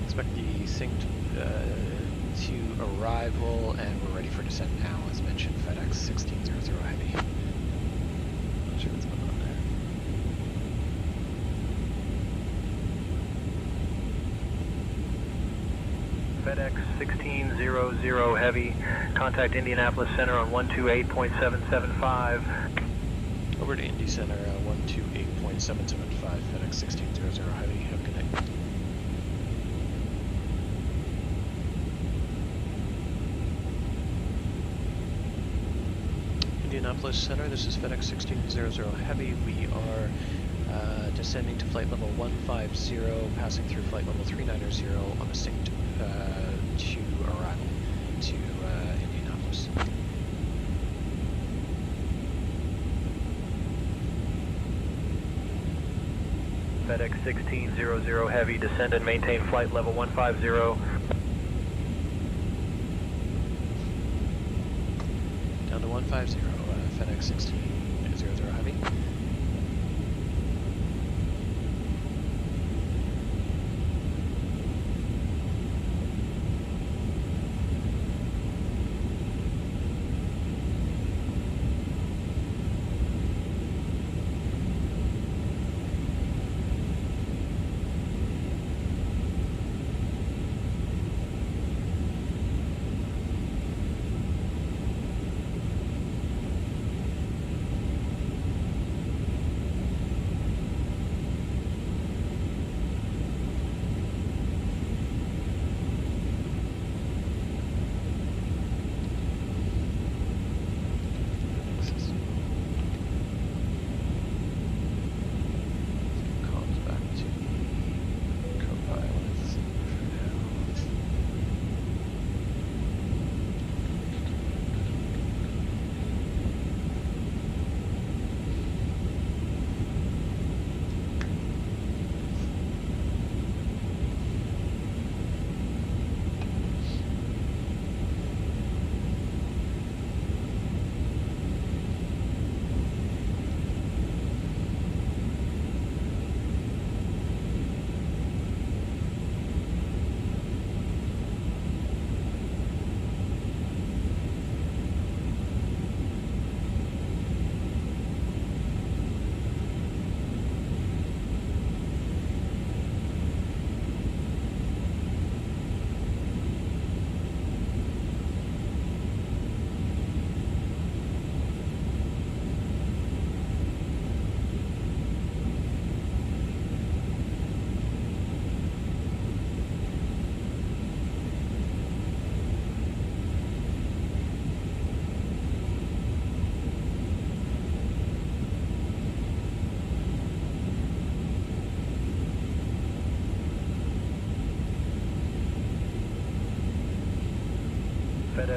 Expect the sink to arrival, and we're ready for descent now, as mentioned. FedEx 1600 Heavy. Not sure what's going on there. FedEx 1600 Heavy, contact Indianapolis Center on 128.775. Over to Indy Center, 128.775, FedEx 1600 Heavy. Have a good night. Indianapolis Center, this is FedEx 1600 Heavy. We are descending to flight level 150, passing through flight level 390 on the sync to arrival to Indianapolis. FedEx 1600 Heavy, descend and maintain flight level 150. Down to 150, FedEx 1600 Heavy.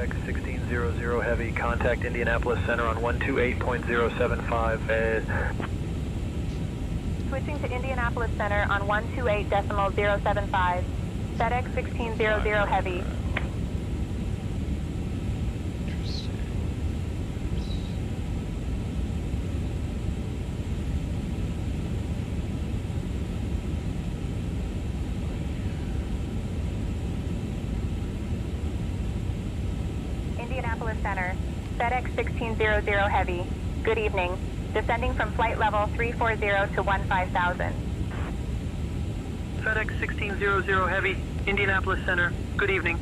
FedEx 1600 Heavy, contact Indianapolis Center on 128.075. Switching to Indianapolis Center on 128.075. FedEx 1600 Heavy. Indianapolis Center, FedEx 1600 Heavy. Good evening. Descending from flight level 340 to 15,000. FedEx 1600 Heavy, Indianapolis Center. Good evening.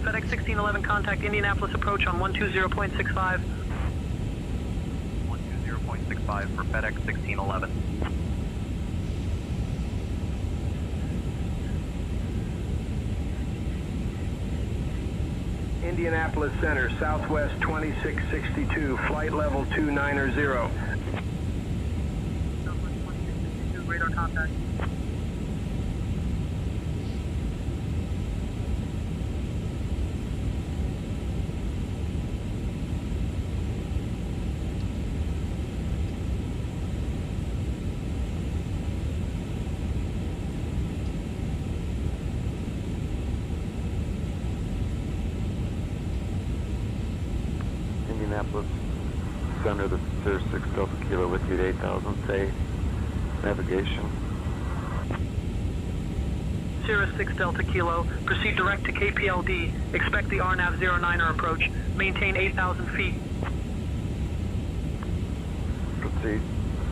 FedEx 1611, contact Indianapolis approach on 120.65. 120.65 for FedEx 1611. Indianapolis Center, Southwest 2662, flight level 290. Southwest 2662, radar contact. Center, this is Sirius 6 Delta Kilo with you at 8,000, say navigation. Sirius 6 Delta Kilo, proceed direct to KPLD. Expect the RNAV 09er approach. Maintain 8,000 feet. Proceed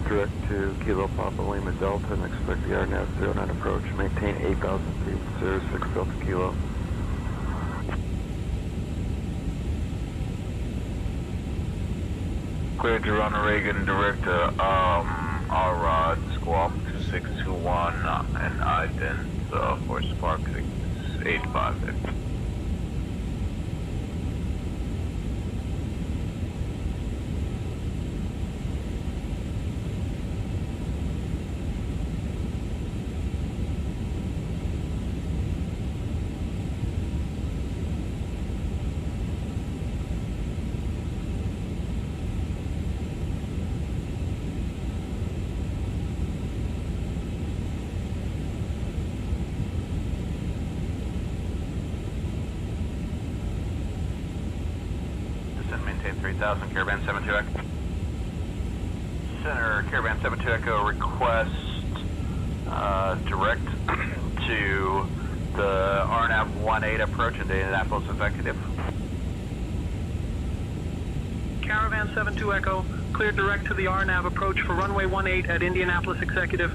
direct to Kilo Papa Lima Delta and expect the RNAV 09 approach. Maintain 8,000 feet. Sirius 6 Delta Kilo. Clear to run Reagan direct to our squawk 2621 and ident for Spark 685. Maintain 3,000, Caravan 72 Echo. Center, Caravan 72 Echo, request direct to the RNAV 18 approach into Indianapolis Executive. Caravan 72 Echo, clear direct to the RNAV approach for runway 18 at Indianapolis Executive.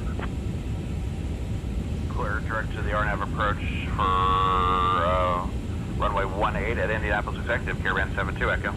Clear direct to the RNAV approach for runway 18 at Indianapolis Executive, Caravan 72 Echo.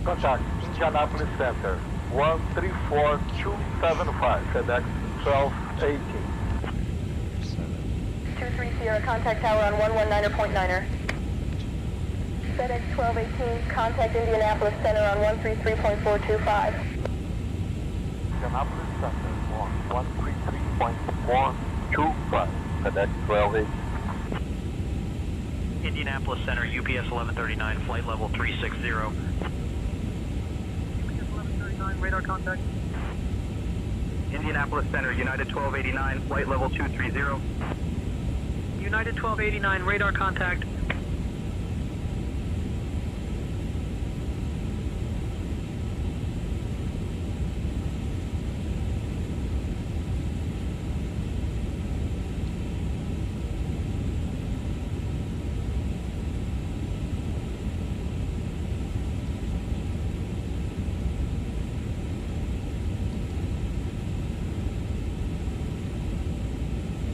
Contact Indianapolis Center, 134275, FedEx 1218. 23 Sierra, contact tower on 119.9er. FedEx 1218, contact Indianapolis Center on 133.425. Indianapolis Center, 133.425, FedEx 1218. Indianapolis Center, UPS 1139, flight level 360. UPS 1139, radar contact. Indianapolis Center, United 1289, flight level 230. United 1289, radar contact.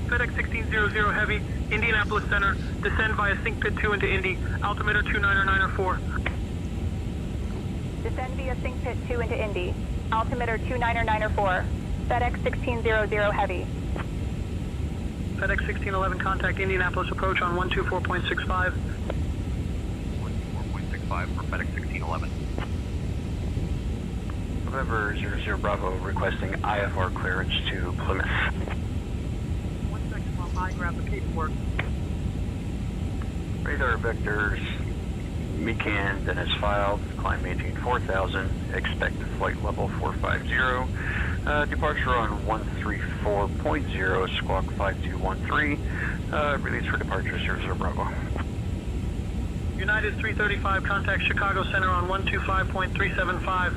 FedEx 1600 Heavy, Indianapolis Center, descend via Sink Pit 2 into Indy, altimeter 29904. Descend via Sink Pit 2 into Indy, altimeter 29904. FedEx 1600 Heavy. FedEx 1611, contact Indianapolis approach on 124.65. 124.65 for FedEx 1611. November 00 Bravo requesting IFR clearance to Plymouth. I grab the paperwork. Radar vectors, MECAN, then is filed, climb maintain 4000, expected flight level 450, departure on 134.0, squawk 5213, release for departure 00 Bravo. United 335, contact Chicago Center on 125.375.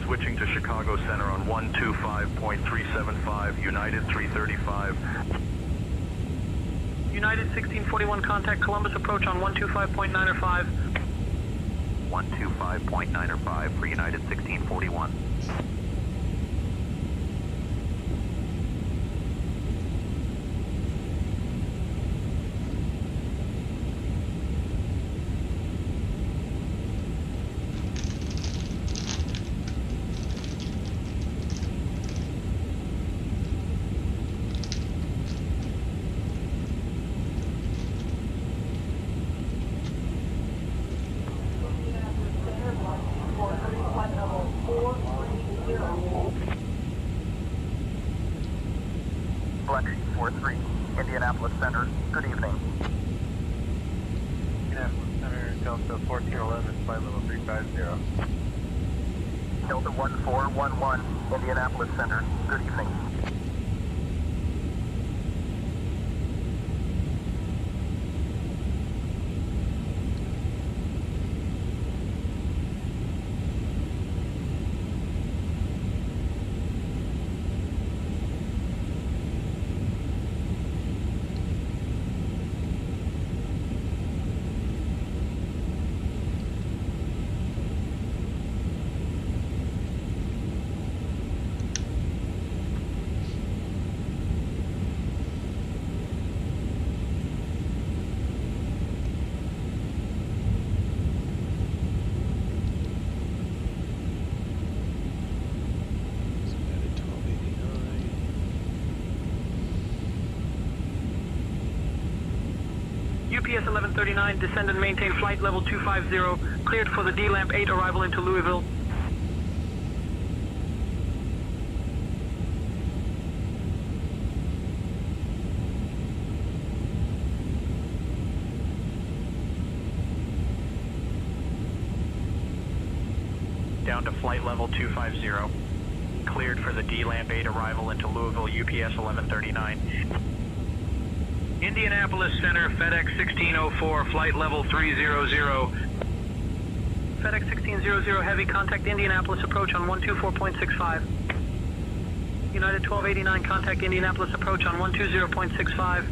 Switching to Chicago Center on 125.375, United 335. United 1641, contact Columbus approach on 125.905. 125.905 for United 1641. Galaxy 43, Indianapolis Center. Good evening. Indianapolis Center, Delta 1411, flight level 350. Delta 1411, Indianapolis Center. Good evening. UPS 1139, descend and maintain flight level 250, cleared for the D-Lamp 8 arrival into Louisville. Down to flight level 250. Cleared for the D-Lamp 8 arrival into Louisville, UPS 1139. Indianapolis Center, FedEx 1604, flight level 300. FedEx 1600 Heavy, contact Indianapolis approach on 124.65. United 1289, contact Indianapolis approach on 120.65.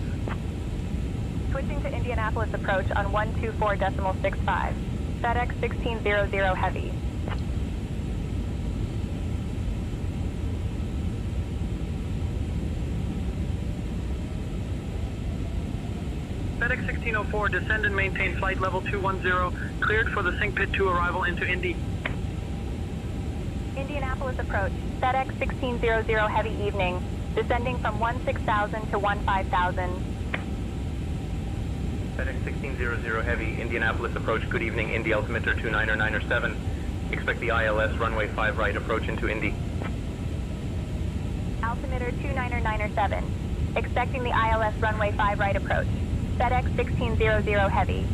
Switching to Indianapolis approach on 124.65. FedEx 1600 Heavy. FedEx 1604, descend and maintain flight level 210, cleared for the St. Pit 2 arrival into Indy. Indianapolis approach, FedEx 1600 Heavy evening, descending from 16,000 to 15,000. FedEx 1600 Heavy, Indianapolis approach, good evening, Indy altimeter 29907. Expect the ILS runway 5 right approach into Indy. Altimeter 29907, expecting the ILS runway 5 right approach. FedEx 1600 Heavy.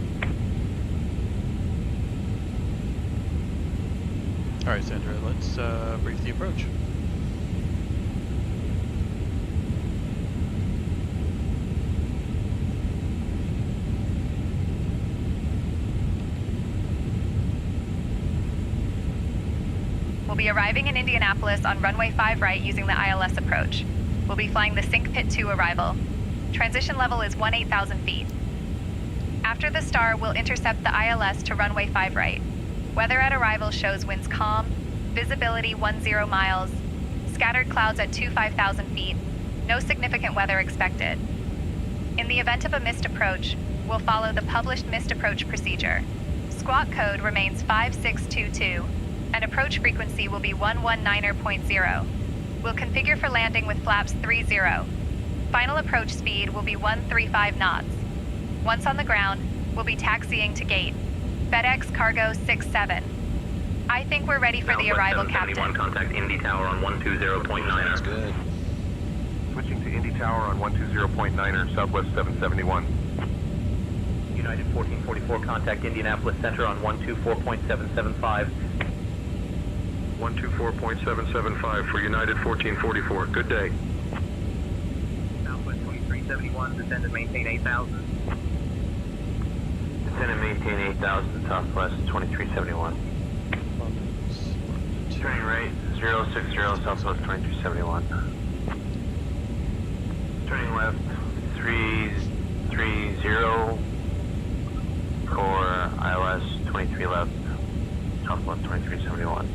Alright, Sandra, let's brief the approach. We'll be arriving in Indianapolis on runway 5 right using the ILS approach. We'll be flying the St. Pit 2 arrival. Transition level is 18,000 feet. After the star, we'll intercept the ILS to runway 5 right. Weather at arrival shows winds calm, visibility 10 miles, scattered clouds at 5,000 feet, no significant weather expected. In the event of a missed approach, we'll follow the published missed approach procedure. Squawk code remains 5622, and approach frequency will be 119.0. We'll configure for landing with flaps 30. Final approach speed will be 135 knots. Once on the ground, we'll be taxiing to gate. FedEx Cargo 67. I think we're ready for the arrival, Captain. Contact Indy Tower on 120.9. That's good. Switching to Indy Tower on 120.9, Southwest 771. United 1444, contact Indianapolis Center on 124.775. 124.775 for United 1444. Good day. Southwest 2371, descend and maintain 8,000. Descend and maintain 8,000, Southwest 2371. Turning right, 060, Southwest 2371. Turning left, 330 for ILS 23 left, Southwest 2371.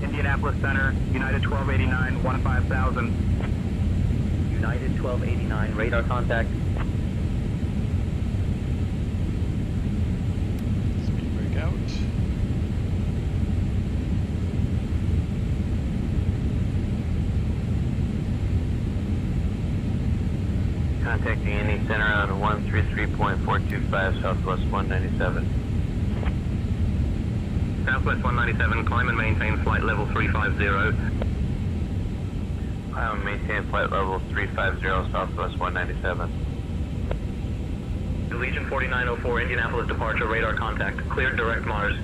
Indianapolis Center, United 1289, 15,000. United 1289, radar contact. out. Contacting Indy Center on 133.425 Southwest 197. Southwest 197, climb and maintain flight level 350. Climb and maintain flight level 350 Southwest 197. Legion 4904, Indianapolis departure, radar contact, cleared direct Mars.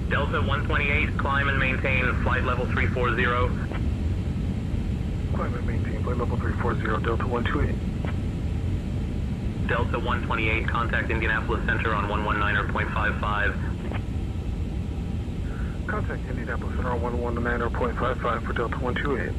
Delta 128, climb and maintain flight level 340. Climb and maintain flight level 340, Delta 128. Delta 128, contact Indianapolis Center on 119.55. Contact Indianapolis Center on 119.55 for Delta 128.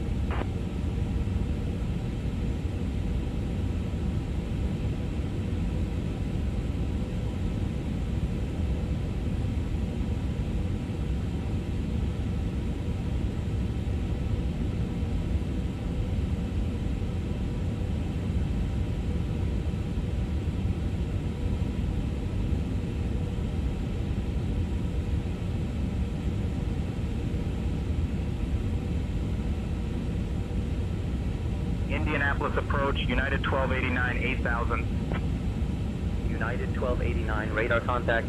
Indianapolis approach, United 1289, 8000. United 1289, radar contact.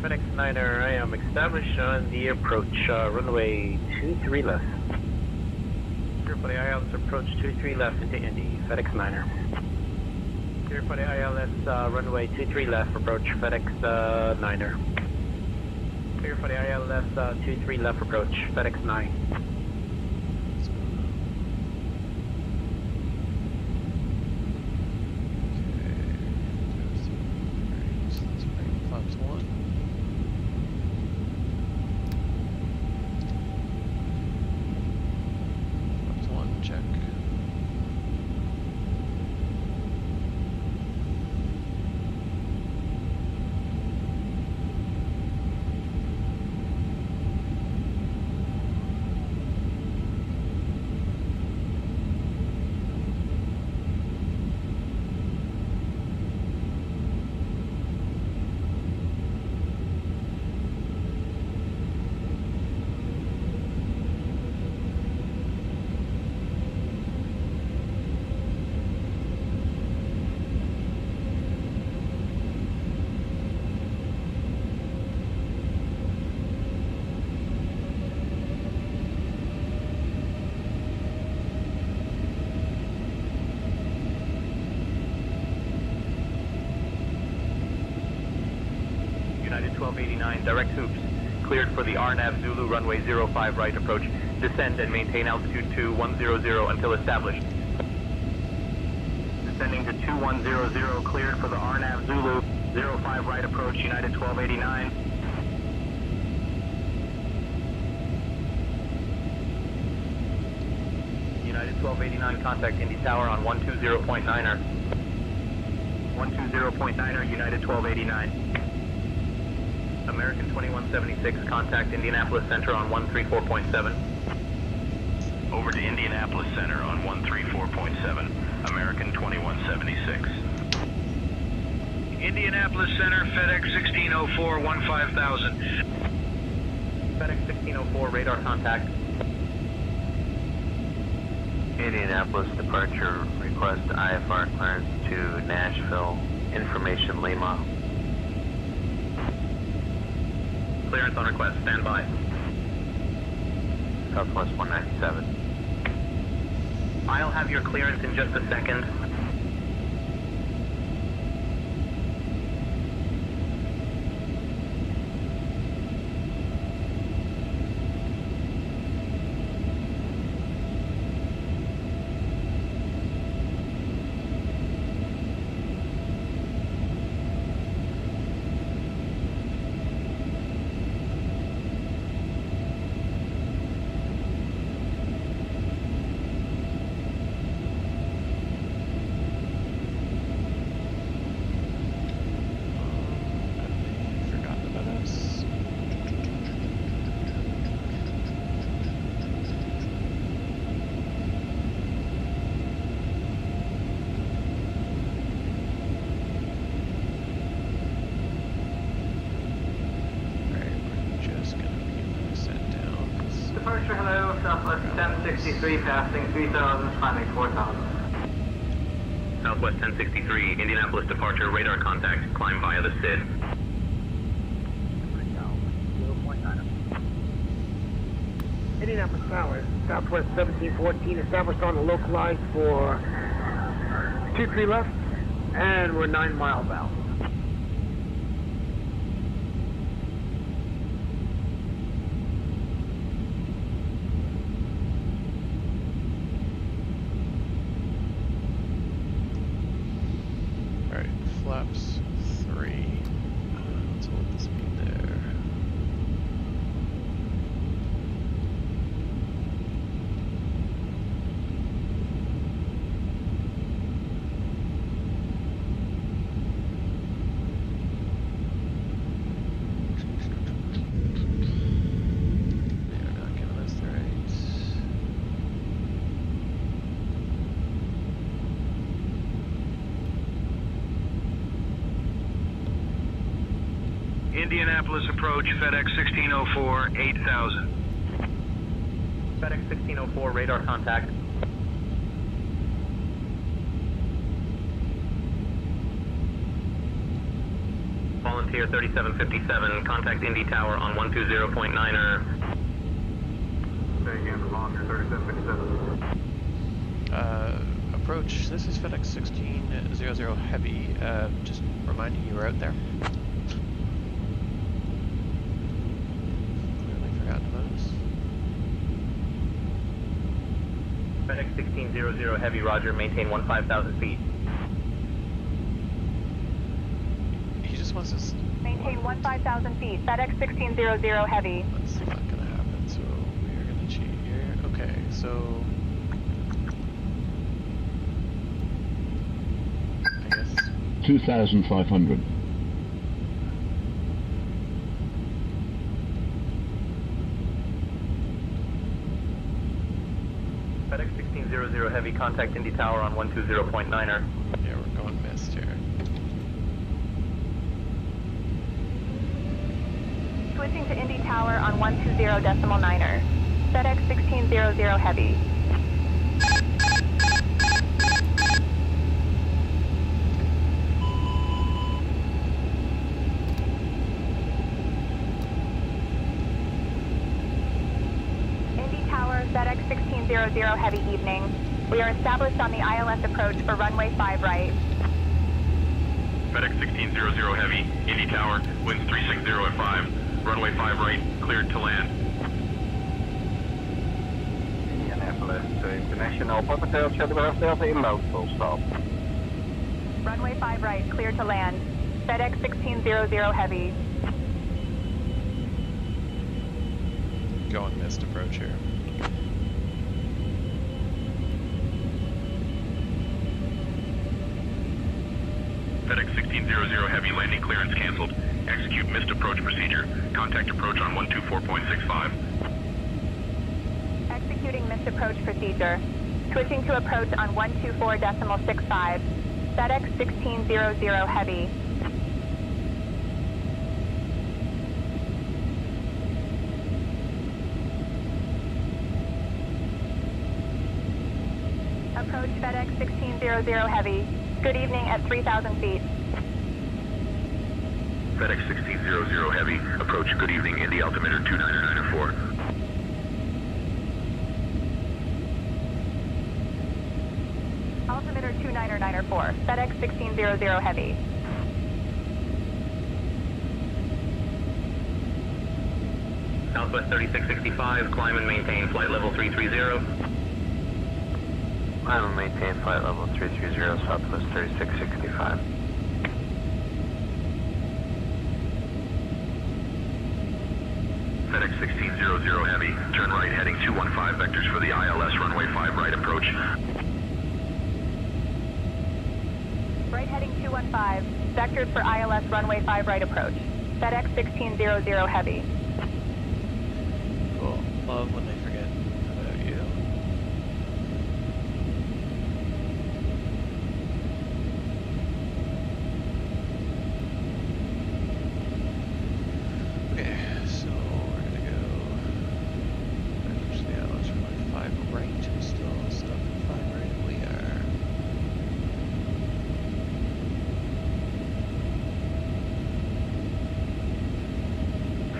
FedEx 9er, I am established on the approach, runway 23 left. Clear for the ILS approach 23 left into Indy, FedEx 9er. Clear for the ILS runway 23 left approach, FedEx 9er. Clear for the ILS 23 left approach, FedEx 9. 1289, direct hoops. Cleared for the RNAV Zulu runway 05 right approach. Descend and maintain altitude 2100 until established. Descending to 2100, cleared for the RNAV Zulu 05 right approach, United 1289. United 1289, contact Indy Tower on 120.9er. 120.9er, United 1289. American 2176, contact Indianapolis Center on 134.7. Over to Indianapolis Center on 134.7. American 2176. Indianapolis Center, FedEx 1604, 15,000. FedEx 1604, radar contact. Indianapolis departure, request IFR clearance to Nashville, information Lima. Clearance on request, stand by. Southwest 197. I'll have your clearance in just a second. Departure, hello, Southwest 1063, passing 3,000, climbing 4,000. Southwest 1063, Indianapolis departure, radar contact, climb via the SID. Indianapolis Tower, Southwest 1714, established on the localized for 23 left, and we're 9 miles out. Alright, flaps 3. Let's hold the speed there. They are not giving us the rates. Indianapolis approach, FedEx 1604, 8,000. FedEx 1604, radar contact. Volunteer 3757, contact Indy Tower on 120.9er. Approach, this is FedEx 1600 Heavy. Just reminding you we're out there. Clearly forgotten about us. FedEx 1600 Heavy, roger, maintain 15,000 feet. He just wants us. Maintain 15,000 feet. FedEx 1600 Heavy. That's not gonna happen, so we are gonna cheat here. Okay, so I guess 2,500. FedEx 1600 Heavy, contact Indy Tower on 120.9er. yeah, we're going missed here. Switching to Indy Tower on 120.9er. FedEx 1600 Heavy. Indy Tower, FedEx 1600 Heavy, evening. We are established on the ILS approach for runway 5 right. FedEx 1600 Heavy, Indy Tower, winds 360 at 5. Runway 5 right, cleared to land. Indianapolis International, Papa Delta inbound, full stop. Runway 5 right, clear to land. FedEx 1600 Heavy. Going missed approach here. FedEx 1600 Heavy, landing clearance canceled. Execute missed approach procedure. Contact approach on 124.65. Executing missed approach procedure. Switching to approach on 124.65. FedEx 1600 Heavy. Approach FedEx 1600 Heavy. Good evening at 3,000 feet. FedEx 1600 Heavy, approach good evening, Indy altimeter 29904. Altimeter 29904. FedEx 1600 Heavy. Southwest 3665, climb and maintain flight level 330. Climb and maintain flight level 330, Southwest 3665. FedEx 1600 Heavy, turn right heading 215 vectors for the ILS runway 5 right approach. Right heading 215. Vectors for ILS runway 5 right approach. FedEx 1600 Heavy. Cool. Love when they forget about you. Okay, so we're gonna go to the ILS runway 5 right. Still stuck at 5 right. We are.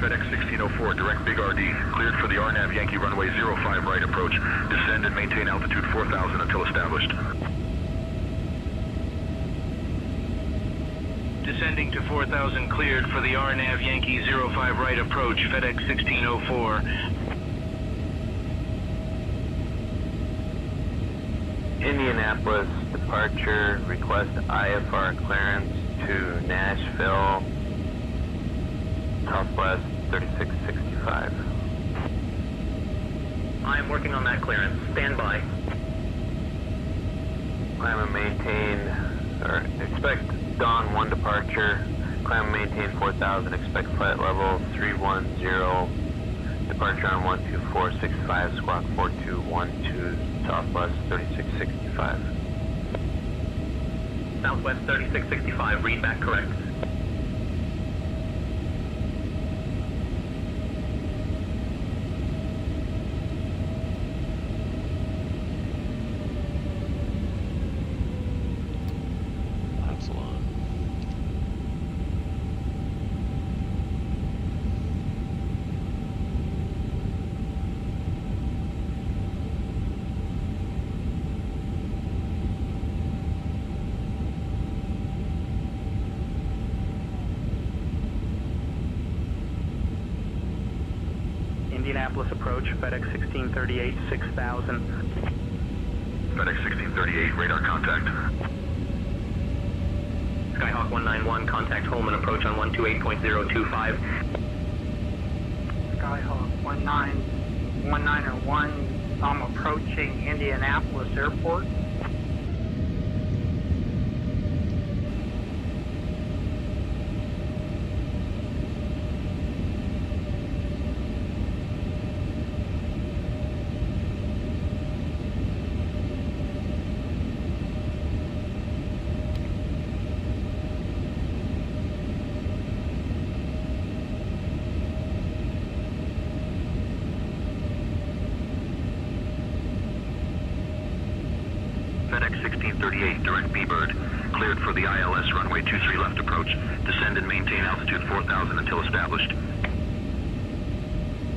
FedEx 1604, direct Big RD, cleared for the RNAV Yankee runway 05 right approach. Descend and maintain altitude 4,000 until established. Descending to 4,000, cleared for the RNAV Yankee 05 right approach, FedEx 1604. Indianapolis departure, request IFR clearance to Nashville, Southwest 3665. I am working on that clearance. Stand by. Climb and maintain, or expect Dawn 1 departure. Climb and maintain 4,000, expect flight level 310. Departure on 12465, squawk 4212, Southwest 3665. Southwest 3665, read back correct. Indianapolis approach, FedEx 1638, 6,000. FedEx 1638, radar contact. Skyhawk 191, contact home and approach on 128.025. Skyhawk 191, I'm approaching Indianapolis Airport. FedEx 1638, direct B-Bird, cleared for the ILS runway 23 left approach. Descend and maintain altitude 4,000 until established.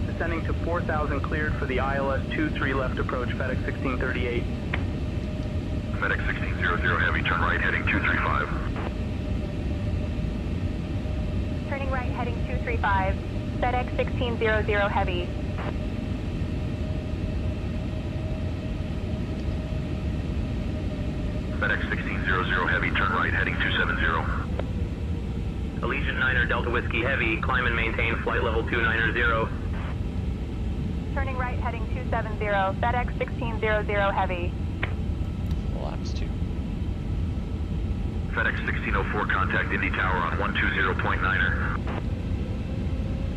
Descending to 4,000, cleared for the ILS 23 left approach, FedEx 1638. FedEx 1600 Heavy, turn right heading 235. Turning right heading 235, FedEx 1600 Heavy. FedEx 1600 Heavy, turn right heading 270. Allegiant 9er Delta Whiskey Heavy, climb and maintain flight level 290. Turning right heading 270, FedEx 1600 Heavy. Laps 2. FedEx 1604, contact Indy Tower on 120.9er.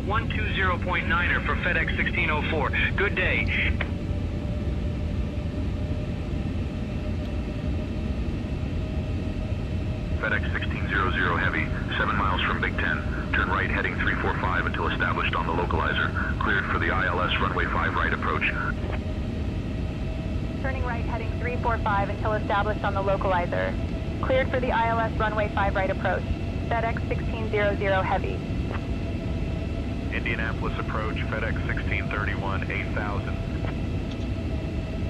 120.9er for FedEx 1604. Good day. FedEx 1600 Heavy, 7 miles from Big Ten. Turn right heading 345 until established on the localizer. Cleared for the ILS runway 5 right approach. Turning right heading 345 until established on the localizer. Cleared for the ILS runway 5 right approach. FedEx 1600 Heavy. Indianapolis approach, FedEx 1631, 8000.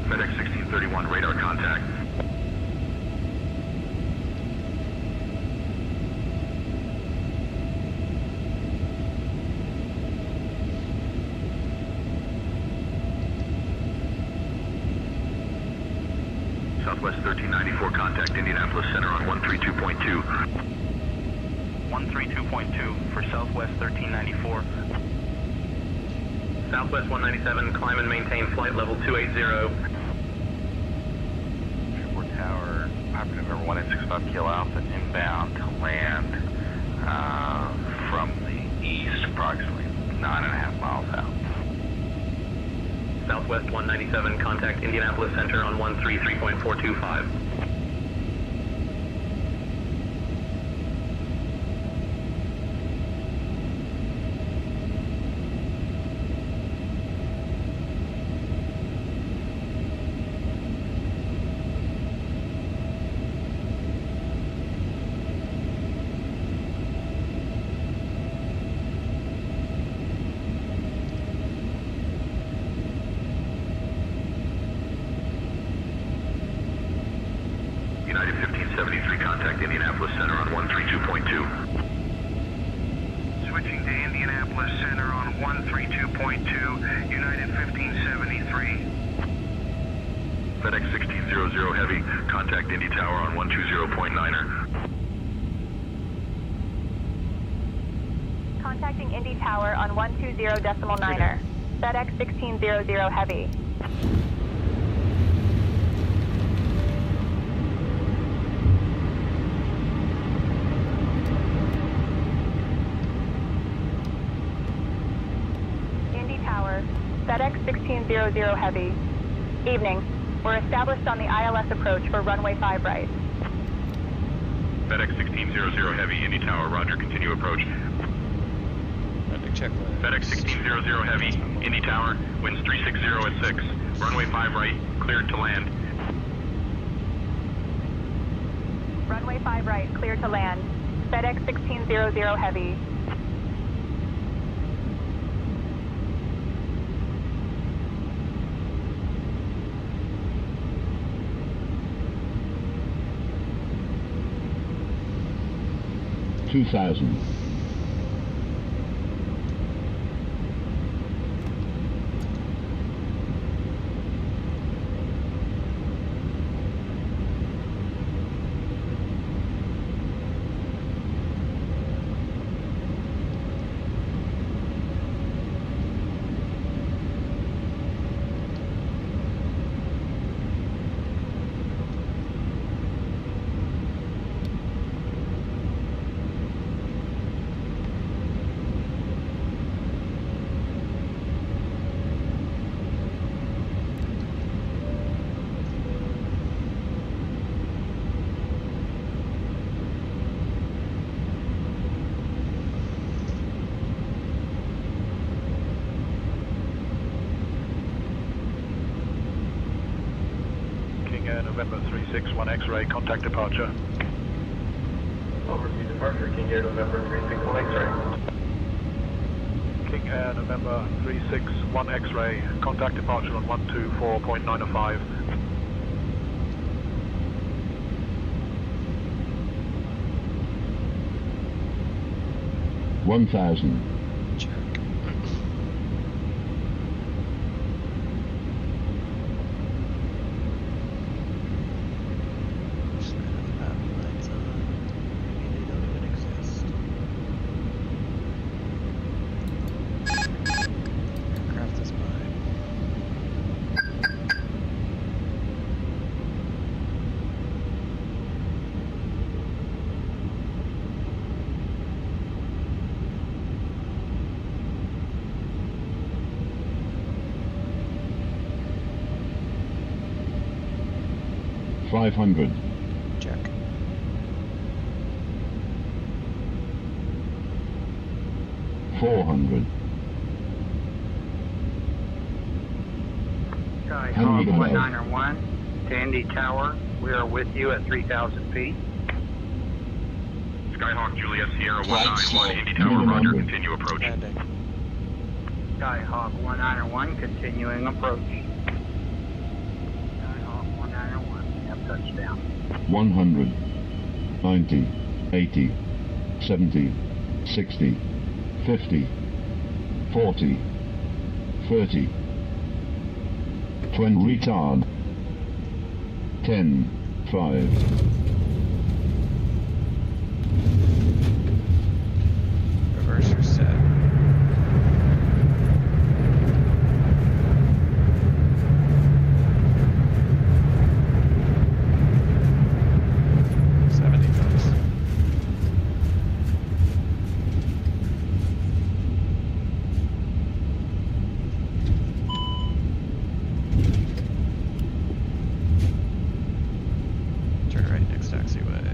FedEx 1631, radar contact. Southwest 1394, contact Indianapolis Center on 132.2. 132.2 for Southwest 1394. Southwest 197, climb and maintain flight level 280. Airport Tower, Papa November 1865 Kilo Alpha, inbound to land from the east, approximately 9.5 miles out. Southwest 197, contact Indianapolis Center on 133.425. United 1573, contact Indianapolis Center on 132.2. Switching to Indianapolis Center on 132.2, United 1573. FedEx 1600 Heavy, contact Indy Tower on 120.9er. Contacting Indy Tower on 120.9er. FedEx 1600 Heavy. Indy Tower, FedEx 1600 Heavy. Evening. We're established on the ILS approach for runway 5 right. FedEx 1600 Heavy, Indy Tower, roger, continue approach. FedEx 1600 Heavy, Indy Tower, winds 360 at 6. Runway 5 right, cleared to land. Runway 5 right, clear to land. FedEx 1600 Heavy. $2,000. November 361 X-ray, contact departure. Overview departure, King Air November 361 X-ray. King Air November 361 X-ray, contact departure on 124.905. 1000. Check. Just gonna have the power lights on. Maybe they don't even exist. Aircraft is mine. $500. Check. $400. Skyhawk Henry Hill. 191 to Indy Tower. We are with you at 3,000 feet. Skyhawk Juliet Sierra 191, Indy Tower, roger, continue approach. Landing. Skyhawk 191 continuing approach. Skyhawk 191, we have touchdown. 100, 90, 80, 70, 60, 50, 40, 30, 20, retard, 10, 5. Reverser set. Turn right next taxiway.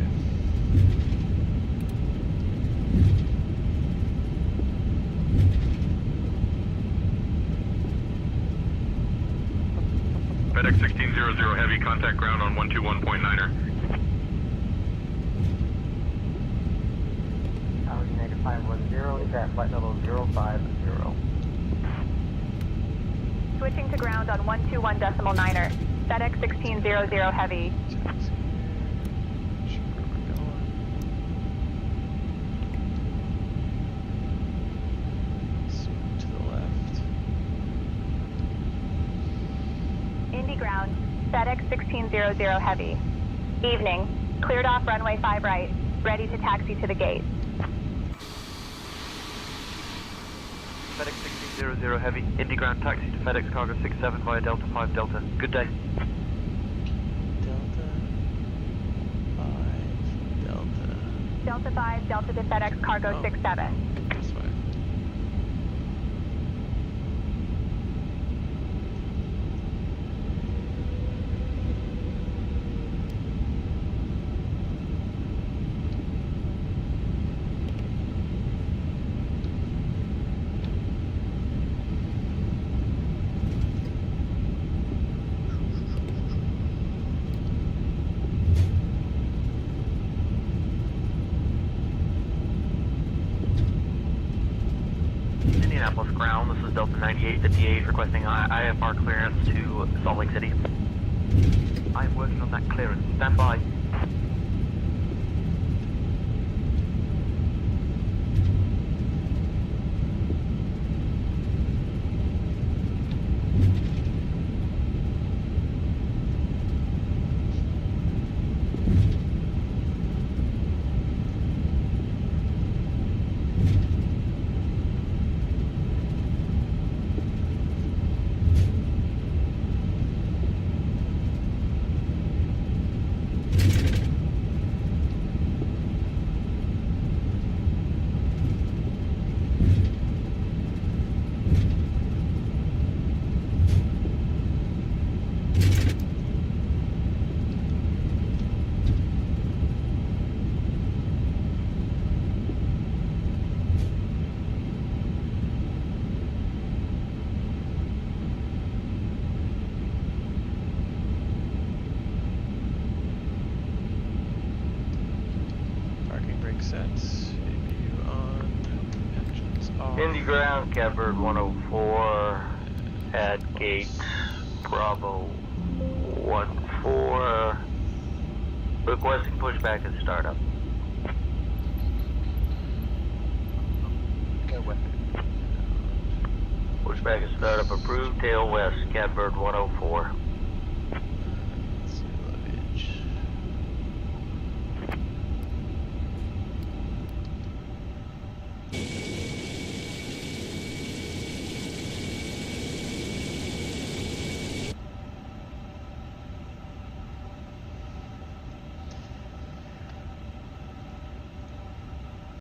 FedEx 1600 Heavy, contact ground on 121.9er. Tower United 510 is at flight level 050. Switching to ground on 121.9er. FedEx 1600 Heavy. Swing to the left. Indy ground. FedEx 1600 Heavy. Evening. Cleared off runway 5 right. Ready to taxi to the gate. FedEx 1600 Heavy, Indy ground taxi to FedEx Cargo 67 via Delta 5 Delta. Good day. Delta 5 Delta. Delta 5 Delta to FedEx Cargo 67. This way. Indianapolis ground, this is Delta 9858 requesting IFR clearance to Salt Lake City. I'm working on that clearance. Stand by. Sets, APU on, engines off. Indy ground, Catbird 104 at gate Bravo 14. Requesting pushback and startup. west. Pushback is startup approved, tail west, Catbird 104.